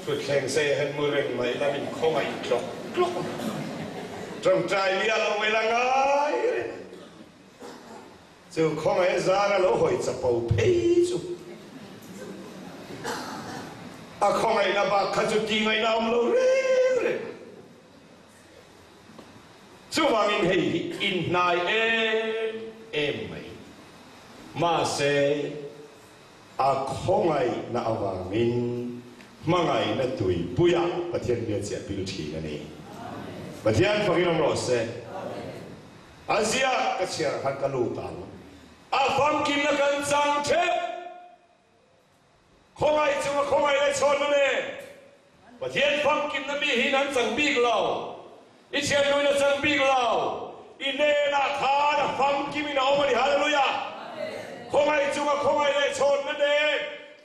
สุดแข่งเซ่เห็นมือเร่งไม่ละมีข้องไอกลอกจงใจเลี้ยเราไม่ละไงจู่ข้องไอซาเราหอยจะเป่าเพยจู่ข้องไอ้นาบาขัดจุดจีไงน้ำเราเร่สู้วางอินให้อินนายเอ็มไหมมาเซข้องไอ้นาวางอินมาไงนั่นตุยปุยประเทศเบียดเสียพิลุทีนั่นเองประเทศฟังกินน้ำรสเซอาเซียก็เชียร์ฮันกาลูตังฟังกินแล้วกันจังเทข้องไอ้จังข้องไอ้เลยชนนั่นเองประเทศฟังกินนั่นมีหินันจังบีกเราอิเชียร์อยู่ในจังบีกเราอินเนน่าทานฟังกินมีน้องมันฮาเลลูยาข้องไอ้จังข้องไอ้เลยชนนั่นเอง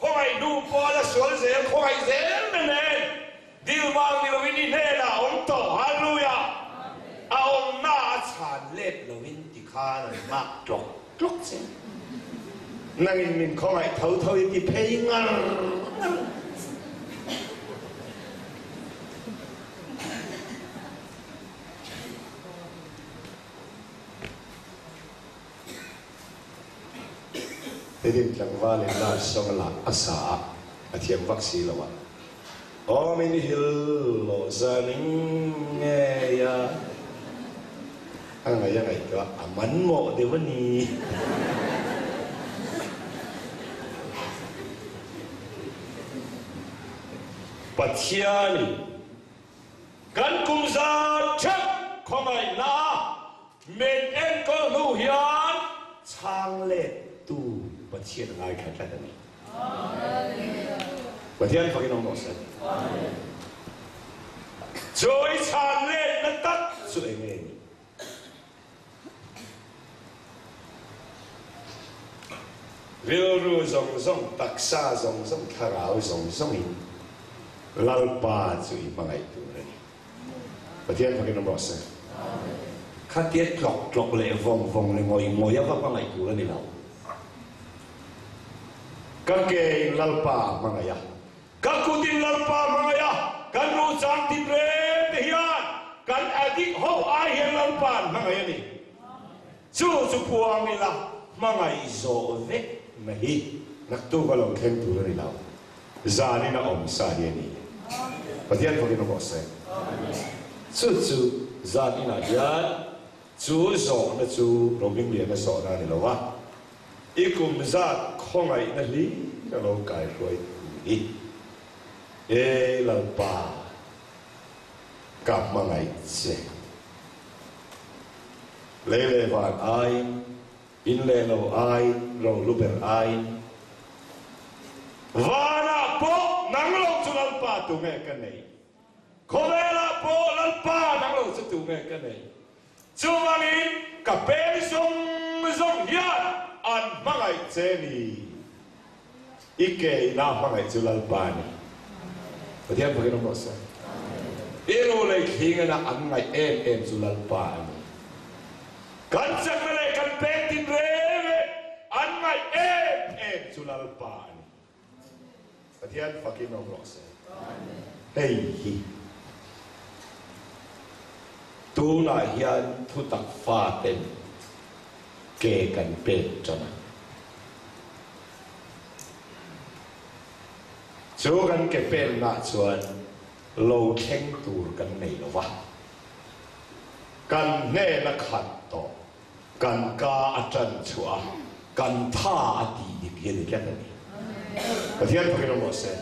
ข้องไอ้ดูปอและสวนเสียข้องไอ้เสียนั่นเองดิลบางดิลวินอินเนน่าองโตฮาเลลูยา khá là mắc trọc trọc chứ năng mình không ai thấu thôi thì thấy ngang thế thì chẳng va lên là xong là asa à thiêm vaccine là vậy mình hiểu lo ra nín nghe ya anh này cái mắn mộ thì vẫn đi bắt chiani kan kum za chắc không ai na mình em có nụ hiền sang lệ tu bắt chiani ngay khát lại này bắt chiani phải nói gì rồi sang lệ nó tắt rồi nghe Riu rong rong taksa rong rong tharau rong rong in lalpa chui mangai tu ni. Patian pakai nombor sen. Khatiat klok klok le vong le ngoi apa mangai tu ni lau. Kake lalpa mangaya. Kakutin lalpa mangaya. Kan rujan tidre tihian. Kan adik ho ai lalpa mangaya ni. Chu puang ni lah mangai zo ve. Mahi nak tu kalau khen tu ni lau zani na om sa dia ni patian pakai nombor sen chu zani na dia chu zo na chu roming lia na zo na ni lau wa ikum za khong ai na li kalau kai roi ni lau pa kap mangai che lele van ai in le lo ai lo luber ai vana po nang lo chu lal pa tu me kan nei khovela po lal pa nang lo chu tu me kan nei chu mangin ka pe zong hian an mangai che ni ike na mangai chu lal pa ni patian pakai nombor sa ero le khinga na an ngai em chu lal pa ni kan chak le kan pe tin re an ngai em sulal pa ni patian fakin nombor se hei tu na hian thu tak fa ten ke kan pe chana chu kan ke pe na chuan lo theng tur kan nei lo wa kan ne na khat to kan ka atan chua kan tha ati ni kia ni kia ni patian pakai nombor se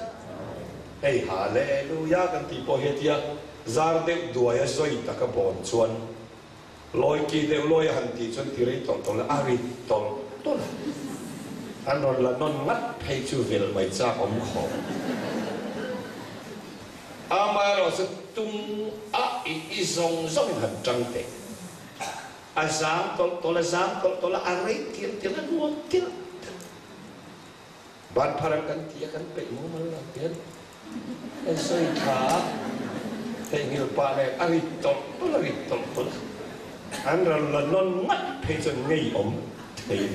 hey hallelujah kan ti po hetia zar de duaya zoi taka bon chuan loi ki de loi han ti chuan ti rei tong tong la ari tong ton anon la non ngat phei chu vel mai cha om kho amaro se tung a i zong zong han chang te azam tol la arai tiel la nuam tiel ban parang kan tia kan pe mo mal la tiel esoi tha te ngil pa le ari tol an la non mat pe chen ngei om thei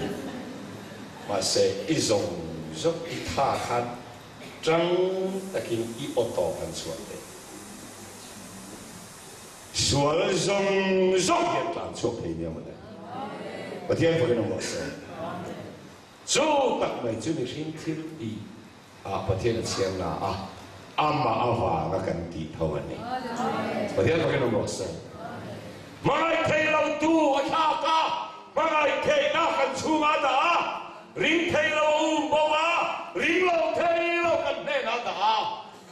ma se izong zok i tha khan trăng takin i oto kan suate sual zong hiện tlang chok thei ni ma patian pakai nombor se chu tak mai chu ni rin thil i patian siam na amma awa nga kan ti thawan ni patian pakai nombor se mai thei lau tu a kha ka mai thei na kan chu ma da ring thei lau bo wa ring lau thei lau kan ne na da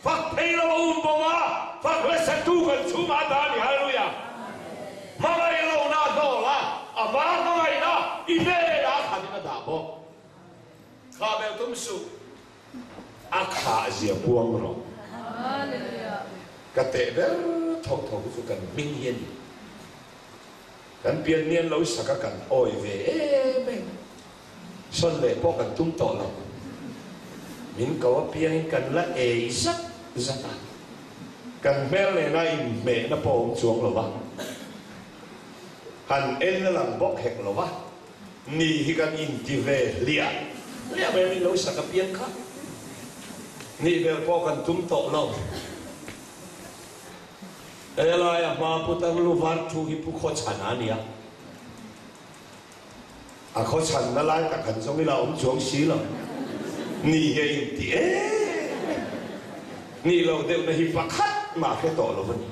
phak thei lau bo wa phak le sa tu kan chu ma da ni hallelujah mai lau na do la ama mai na i ve la kha ni na da bo kha be tum su a kha zia buang ro hallelujah ka te be thok su kan minh hiền kan pian nian lo sa ka kan oi ve ben son le po kan tum to lo min ko pian kan la e sak zata kan mel le na in me na po chuang lo ba han en lang bok hek lo wa ni hi kan in ti ve lia ve mi lo sa ka pian kha ni ve po kan tum to lo ela ya ma putar lu var thu hi pu kho chana nia a kho chan na lai ta kan song la chuang si lo ni ge in ti ni lo de na hi pakhat ma ke to lo ni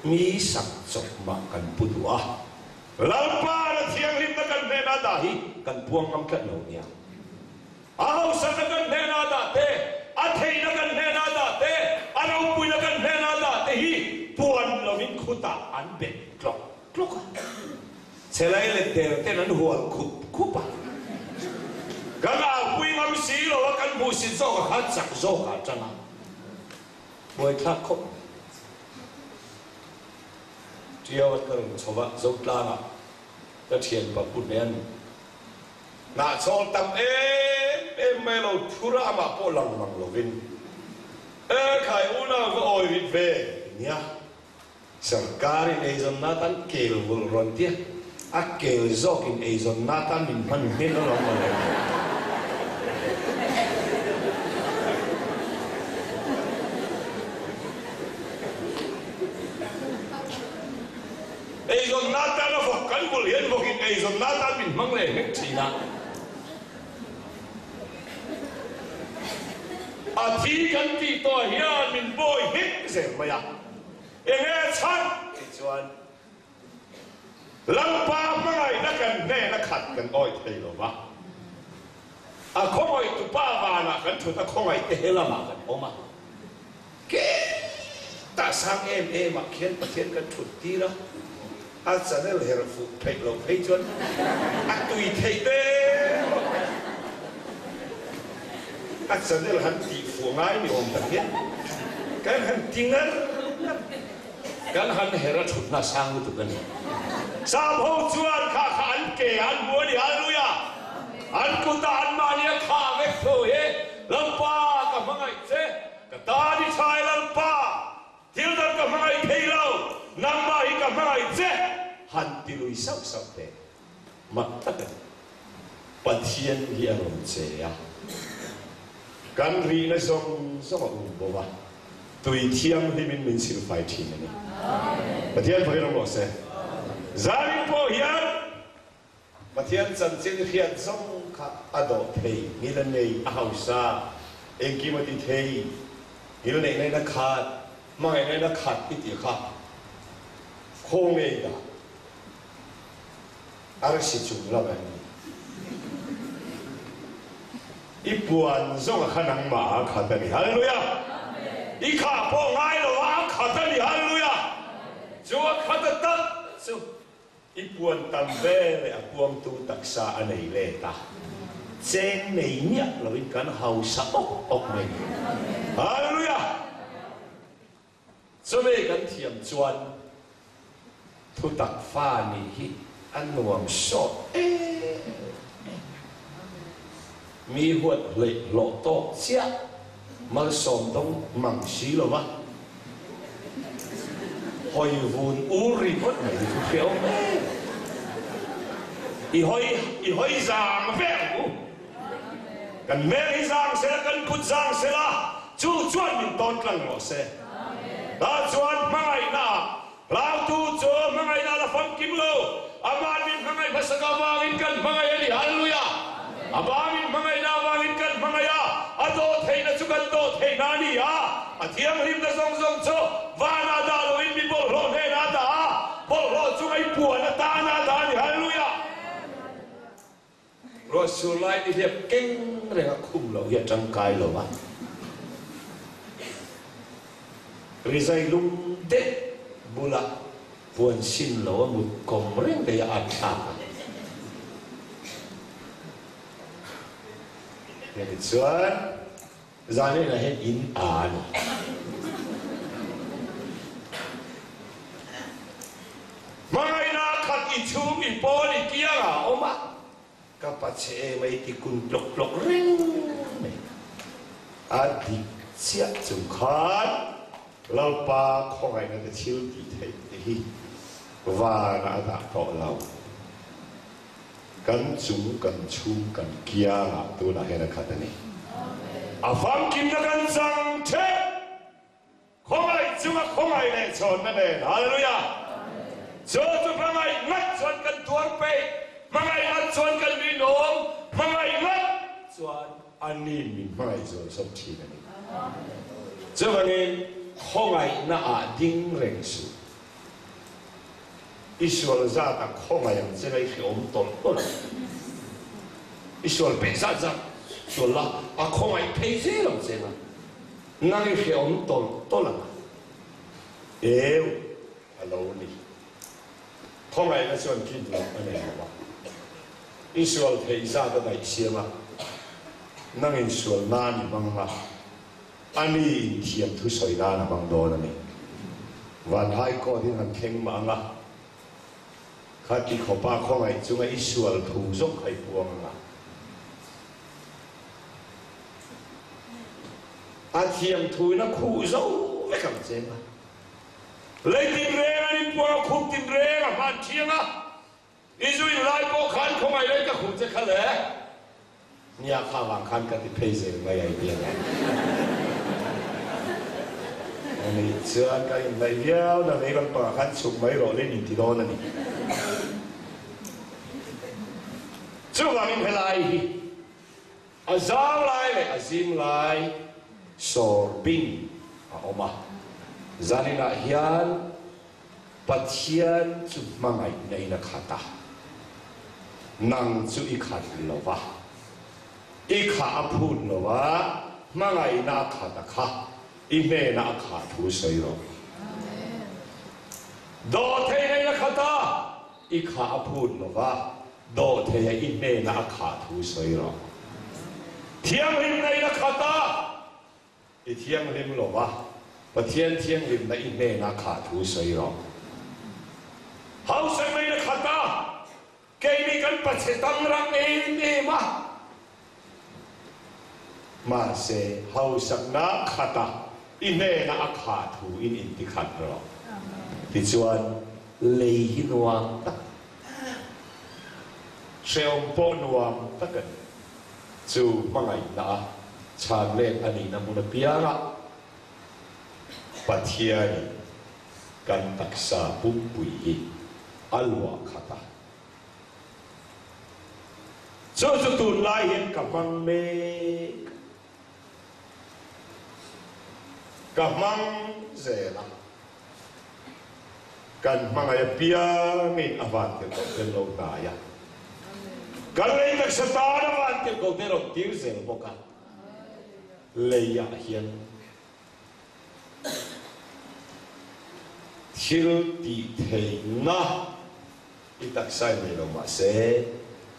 mi sak chok ma kan pudua lalpa na thiang lim na kan ne na da hi kan puang am khat lo nia au sa na kan ne na da te a thei na kan ne na da te a ro pui na kan ne na da te hi puan lo min khuta an be klok klok selai le te nan hual khupa kan a pui ngam si lo kan bu si zo ka chak zo ka changa boy thak khop chiao wat kan choba zo tla ta thian pa put nen na chol tam me lo thura ma po lang mang lo vin khai una vo oi vin ve nia sarkar in azon natan kel vol ron tia a kel zok in azon natan min man hin lo ma le azon natan vo kan vol yen vo in azon natan min mang le mek thina a thi kan ti to hian min boy hit se maya enge chan e chuan lampa mai na kan ne na khat kan oi thei lo wa a khoi tu pa ba na kan thu ta khoi te hela ma kan oma ke ta sang em ma khen pathen kan thu ti ra a chanel her fu phei lo phei chuan a tui thei te a chanel han ti fu ngai ni om ta ke kan han tingar kan han hera thut na sang tu kan sam ho chuan kha an ke an mo ni hallelujah an ku ta an ma ni kha ve tho he lampa ka mangai che ka ta di chai lampa til da ka mangai thei lo nam ma hi ka mangai che han ti lui sau sau te mak ta pathian hi arom che ya kan ri na song song bo ba tui thiam hi min sil fai thi ni pathian phai rom lo se zari po hian pathian chan chen hian song kha ado thei ni la nei a hausa engki ma ti thei ni la nei na khat mai nei na khat ti ti kha khong ei da ar si chu la ba ipuan zong khanang ma khatani hallelujah ikha po ngai lo a khatani hallelujah jo khatata so ipuan tam ve le apuam tu taksa anei le ta chen nei nya lo in kan hau sa ok nei hallelujah so ve kan thiam chuan thu tak fa ni hi an nuam so mi huat le lo to chia mal som tong mang si lo wa hoi vun u ri hot mai thu kheo i hoi zang ve u kan me hi zang se la kan kut zang se la chu chuan min ton tlang lo se da chuan mai na lao tu cho mai na la fam kim lo aman min mai phasaka wangin kan mai ani hallelujah abamin mangai na wangin kan mangaya ado theina chukan do theina ni a athiam rim da zong zong cho wana da lo in mi bol ro he na da bol ro chu ai pu na ta na da ni hallelujah ro su lai ni hiệp keng re ka khum lo ya trong kai lo wa ri sai lung te bula puan sin lo mu kom reng de a tha thì xuân ra đây là hết in án mai na khát ít chung ít bò ít kia à ông ạ các bạn trẻ mấy thì cùng lộc lộc ring này anh đi xét chung khát lâu ba không ai nói cái chiếu thì thấy thì và đã đã thọ lâu cần chúng cần chu cần kia tu là hay là khát này à phàm kim là cần sang thế không ai chúng không ai này chọn này hallelujah cho chúng mang ai ngắt chọn cần tuang pe mang ai ngắt chọn cần đi nôm mang ai ngắt chọn anh mình mang ai chọn sắp chi này cho nên không ai na đinh rèn su Israel ra ta không ai làm thế này thì ông tồn tốt Israel bị ra rồi là không ai thấy thế làm thế nào năng thì ông tồn tốt là yêu lâu đi không ai là chọn kinh là cái này mà Israel thấy ra cái này xem mà năng Israel nan bằng mà anh đi thiệp thứ soi ra là bằng đồ này và hai con thì làm khen mà ngà khát đi khổ ba không ai chúng ai Israel thủ dốc hay buông ngà anh thiệp thui nó khu dấu với cảm giác mà lấy tin rê anh buông khúc tin rê là bạn thiêng á Israel lại bộ khăn không ai lấy cái khúc chắc khá lẽ nhà khá vàng khăn cái thì phê dễ ngay ai biết này chưa cái này video là mấy con bà khăn chụp mấy rồi lên thì đó này chú là mình phải lại azam lại này azim lại sorbin ông mà gia đình là hiền pathian chụp mang ai này là khata năng chú ý khát lâu va ý khát phun lâu va mang ai na khata khá ime na khát thu sấy rồi do thế này là khata ý khát phun lâu va do thế ime na khát thu sấy rồi thiêng liêm này là khata ý thiêng liêm lâu va và thiêng liêm này ime na khát thu sấy rồi hậu sinh này là khata cái này cần bắt sẽ tăng răng em mà sẽ hậu sinh na khata ime na khát thu in thì khát rồi thì chuan lấy hin wang ta xem pon wang ta cần chú mang ai na chàng lên anh ấy nằm một bia ra pathian cần tác sa bung bui alwa khata cho tụi lai hiện cả mang mê cả mang dễ lắm cần mang ai bia mình avan thì có thể lâu nay à cần lấy được sự ta đó avan thì có thể lâu tiêu dễ một cái lấy à hiền thiếu đi thầy na ít đặc sai này đâu mà sẽ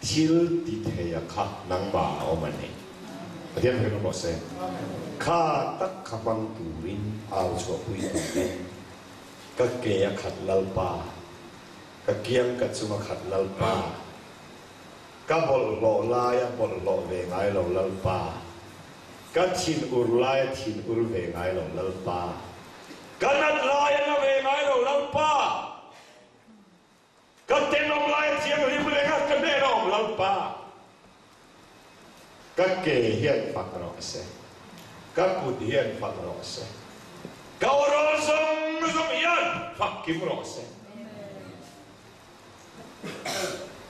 thiếu đi thầy à khá năng bà ở mình này ở đây mình có sẽ khá tất khá bằng tù rin ao cho quý tù rin các kẻ khát lal pa các kiêng các chúng khát lal pa các bol lo lai bol lo về ngay lo lal pa các thiên ur lai thiên ur về ngay lo lal pa các nát lai nó về ngay lo lal pa các tên ông lai thiên ur về ngay các tên ông lal pa các kẻ hiền phật rõ sẽ các bụt hiền phật rõ sẽ kau rosong hiền phật kim rõ sẽ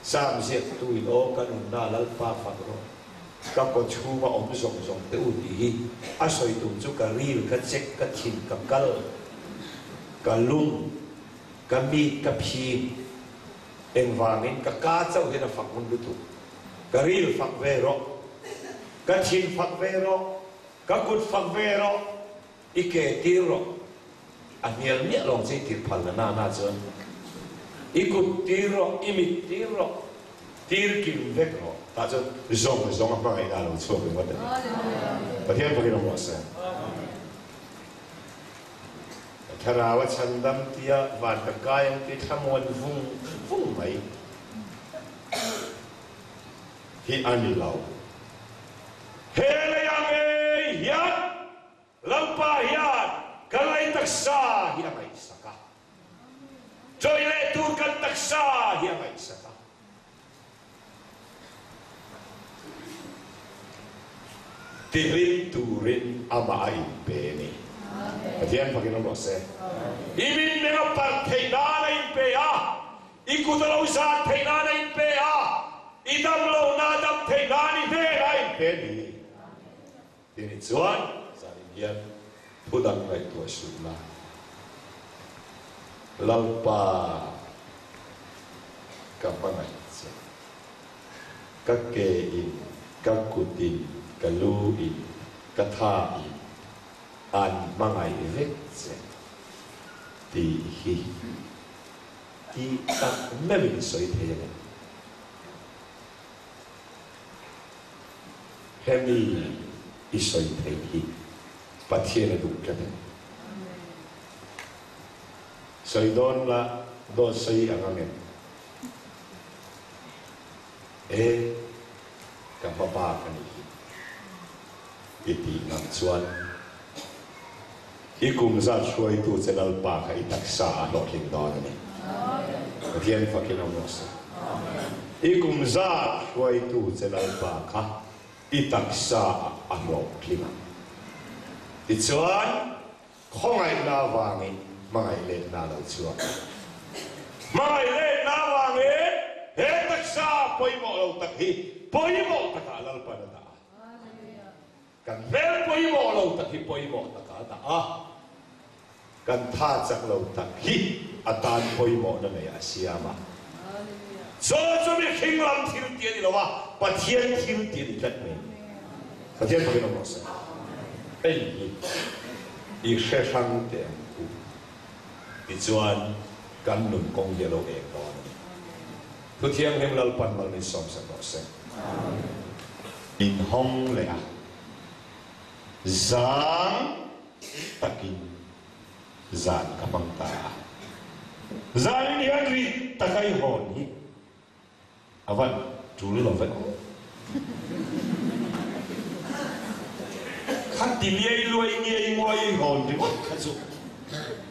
sam diệt tui đó các nông na lal pa phật rõ các con chú mà ông rong tự đi à soi tung chú cả ril cả check cả thìn cả cal cả lung cả mi cả phi environment cả cá cháu thế là phật môn tu cả ril phật về rồi cả thìn phật về rồi cả cút phật về rồi ý kể tiêu rồi anh nhiều nhất lòng sẽ tiêu phật là na chân ý cút tiêu rồi ý mít tiêu rồi tiêu kim vẹt rồi ta cho rong mà ngay nào chua cái vấn đề và thiên phải làm gì thà raว่าฉันดำเตียวันตะกายที่ทำวันฟุ้งไหมที่อันนี้เราเฮเลยยังไงยัดลำปายัดกันเลยตักษายังไงสักจอยเล่ตู กันตักษาเฮียงไงสักติรินตูรินอามาอินเปนีเทียนพักน้องบอกเสอีบินเนื้อปัดเทน่าในอินเปียอีกุตลาอุษาเทน่าในอินเปียอีดำโลนาดำเทน่าในเทน่าอินเปนีทีนี้ส่วนสาริเกียนผู้ดังในตัวสุดนะลาปากับปังไงเสกักเกอินกักกุตินกัลูอินกัทาอินอันมังไงเล็กเสตีฮีที่ตักไม่เป็นสวยเท่เลยเฮมีอิสวยเท่ฮีปัจเจกดูกันสวยโดนละโดนสวยอ่างเงินกับป้ากันอีกอิตินักชวนอีกุมซาช่วยตัวเจริญป่าให้ตักษาหลอกลิงดอนนี่เทียนฟักกินเอาหมดอีกุมซาช่วยตัวเจริญป่าค่ะอีตักษาอันหลอกลิงอีชวนข้องไอ้นาวางิไม่เล่นนาเราชัวไม่เล่นนาวางิเฮตักษาปอยหมอเราตักฮีปอยหมอตักอาลัลปานา กันเล่นปอยหมอเราตักฮีปอยหมอตักอาตากันท่าจากเราตักฮีอาตานปอยหมอนั่นเองอาเซียมาจะมีขิงลำทิวเตียนี่หรอวะปะเทียนทิวเตียนี่กันไหมปะเทียนพวกเราบอกสิเป็นอีกเชื่อชังเตียงกูอีจวนกันหนุนกงเยโลเองตอนทุกเที่ยงเห็นเราปั่นมาในสองสัปดาห์เสร็จอินห้องเลยอ่ะจางตะกินจางกำลังตาจางนี่อันนี้ตะไคร้หอนนี่อาวันจูรุลอวันขัดดิเลียรวยเงี้ยงวยหอนดิวะขัดสุ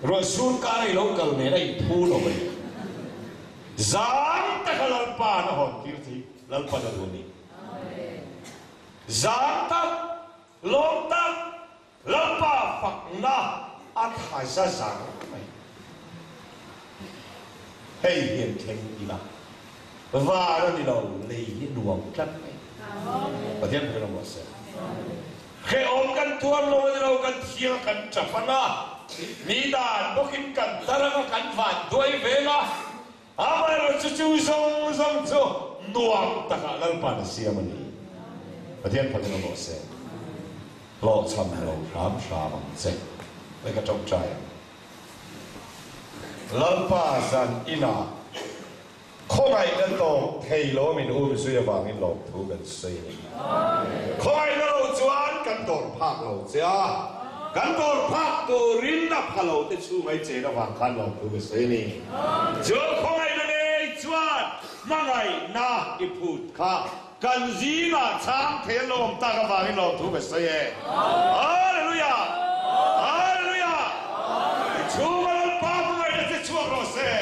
รวยสูนการให้เราเกิดเนี่ยได้พูดเอาไว้จางตะกลัลปานหอนคิดสิลัลปานดูนี่จางตักลงตักลัลปาฝักน่าอัดหายซะจางไม่ให้เห็นเทงอีละว่าเรานี่เราเลยดวงจันทร์ไหมประเทศเราบอกเสียแค่อมกันทวนเรากันเที่ยวกันจับฟันนะมีด่านพวกกินกันตะระกันฝันด้วยเวลาอามาเราจู่ๆส่งดวงตะกะลัลปานเสียมันนี่ประเทศเราบอกเสียโลกทำเราพร้อมชาบังเซ็ไปกระจกใจลัลปาสันอินาข้อไอ้นั่นโตเทโลมินอุ้มสุยบางอินหลอกถูกกันเสียข้อไอ้เราจวนกันโดนภาคเราเสียกันโดนภาคตัวรินนับฮัลโหลแต่ชูไม่เจระหว่างกันหลอกถูกกันเสียนี่จวนข้อไอ้นั่นเองจวนมังไงนาอิพูดค่ะกันจีน่าช้างเทโลมตากบางอินหลอกถูกกันเสียฮาเลลูยาฮาเลลูยาชูมันภาคไงแต่ชูเราเสีย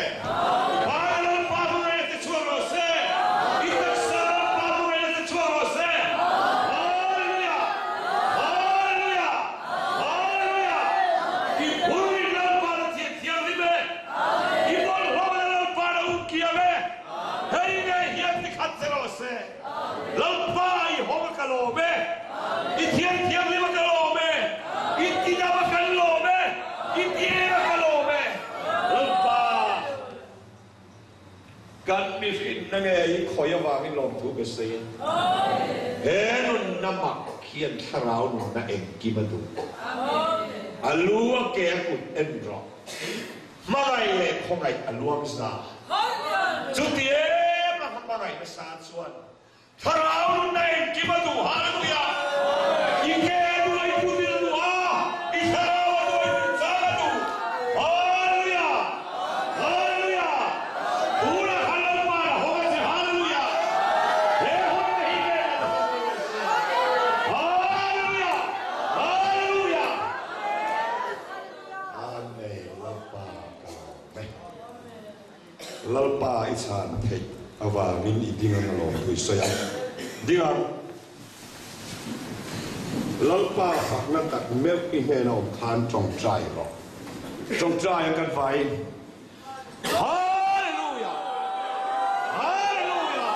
กันมีฟินนั่นไงคอยวางให้ลงถูกเสียเฮ้นุนน้ำหมักเขียนทราวนุนนั่นเองกิมาดูอัลลัวแกกุดเอ็นรอมาไงเลยคงไงอัลลัวมิสนาจุดเดียมาทำมาไงไม่สานส่วนทราวนุนนั่นเองกิมาดูฮาเลลูยาอีแกดูไอ้ผู้ที่ดูฮาอีทราวดูไอ้ผู้ซาดูฮาเลลูยาฮาเลลูยาล
lalpa ichan thei awa min idingan alom thui soya dinga lalpa hakna tak mel in he no than trong trai ro trong trai kan vai hallelujah hallelujah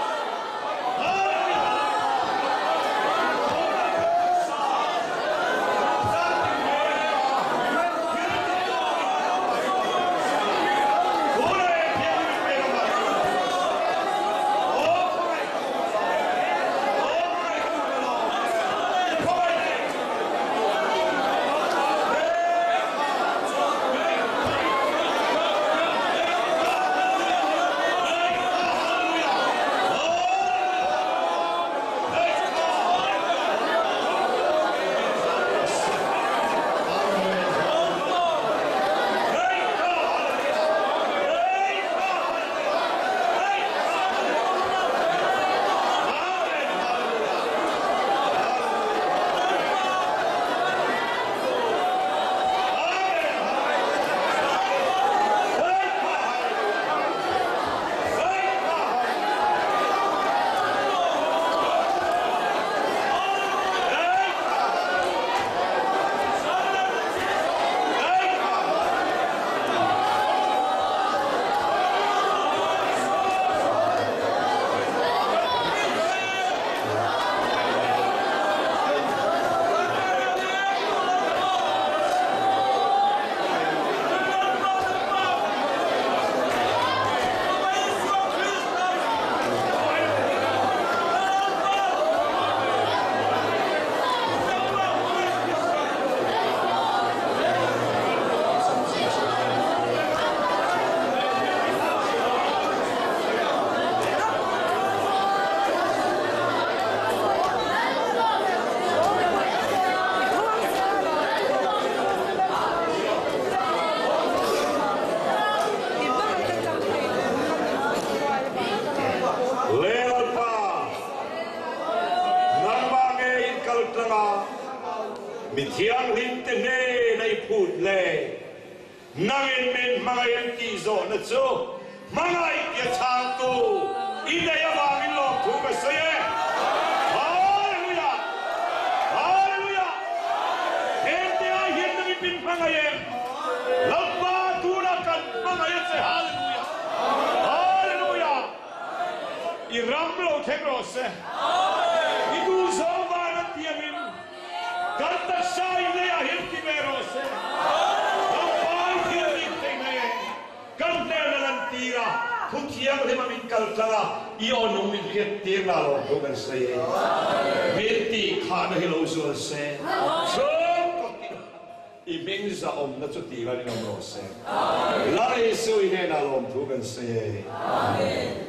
Mithiang hin te ne nei phut le nangin min mangayan ti zo na chu mangai ke chang tu ine ya wangin lo thu ka saye hallelujah hallelujah ente a hin ni pin mangayen labba tu na kan mangayen se hallelujah hallelujah I ram lo thek ro se I du zo wa na tiamin Kanta sai le a hirti merose. Kampai hirti teme. Kante nalantira. Kutiang le mamin kaltala. Io non mi hirti la lo come sei. Hirti khana hilo so se. So I bingza om na chuti la ni no se. La Yesu I he na lo come sei. Amen.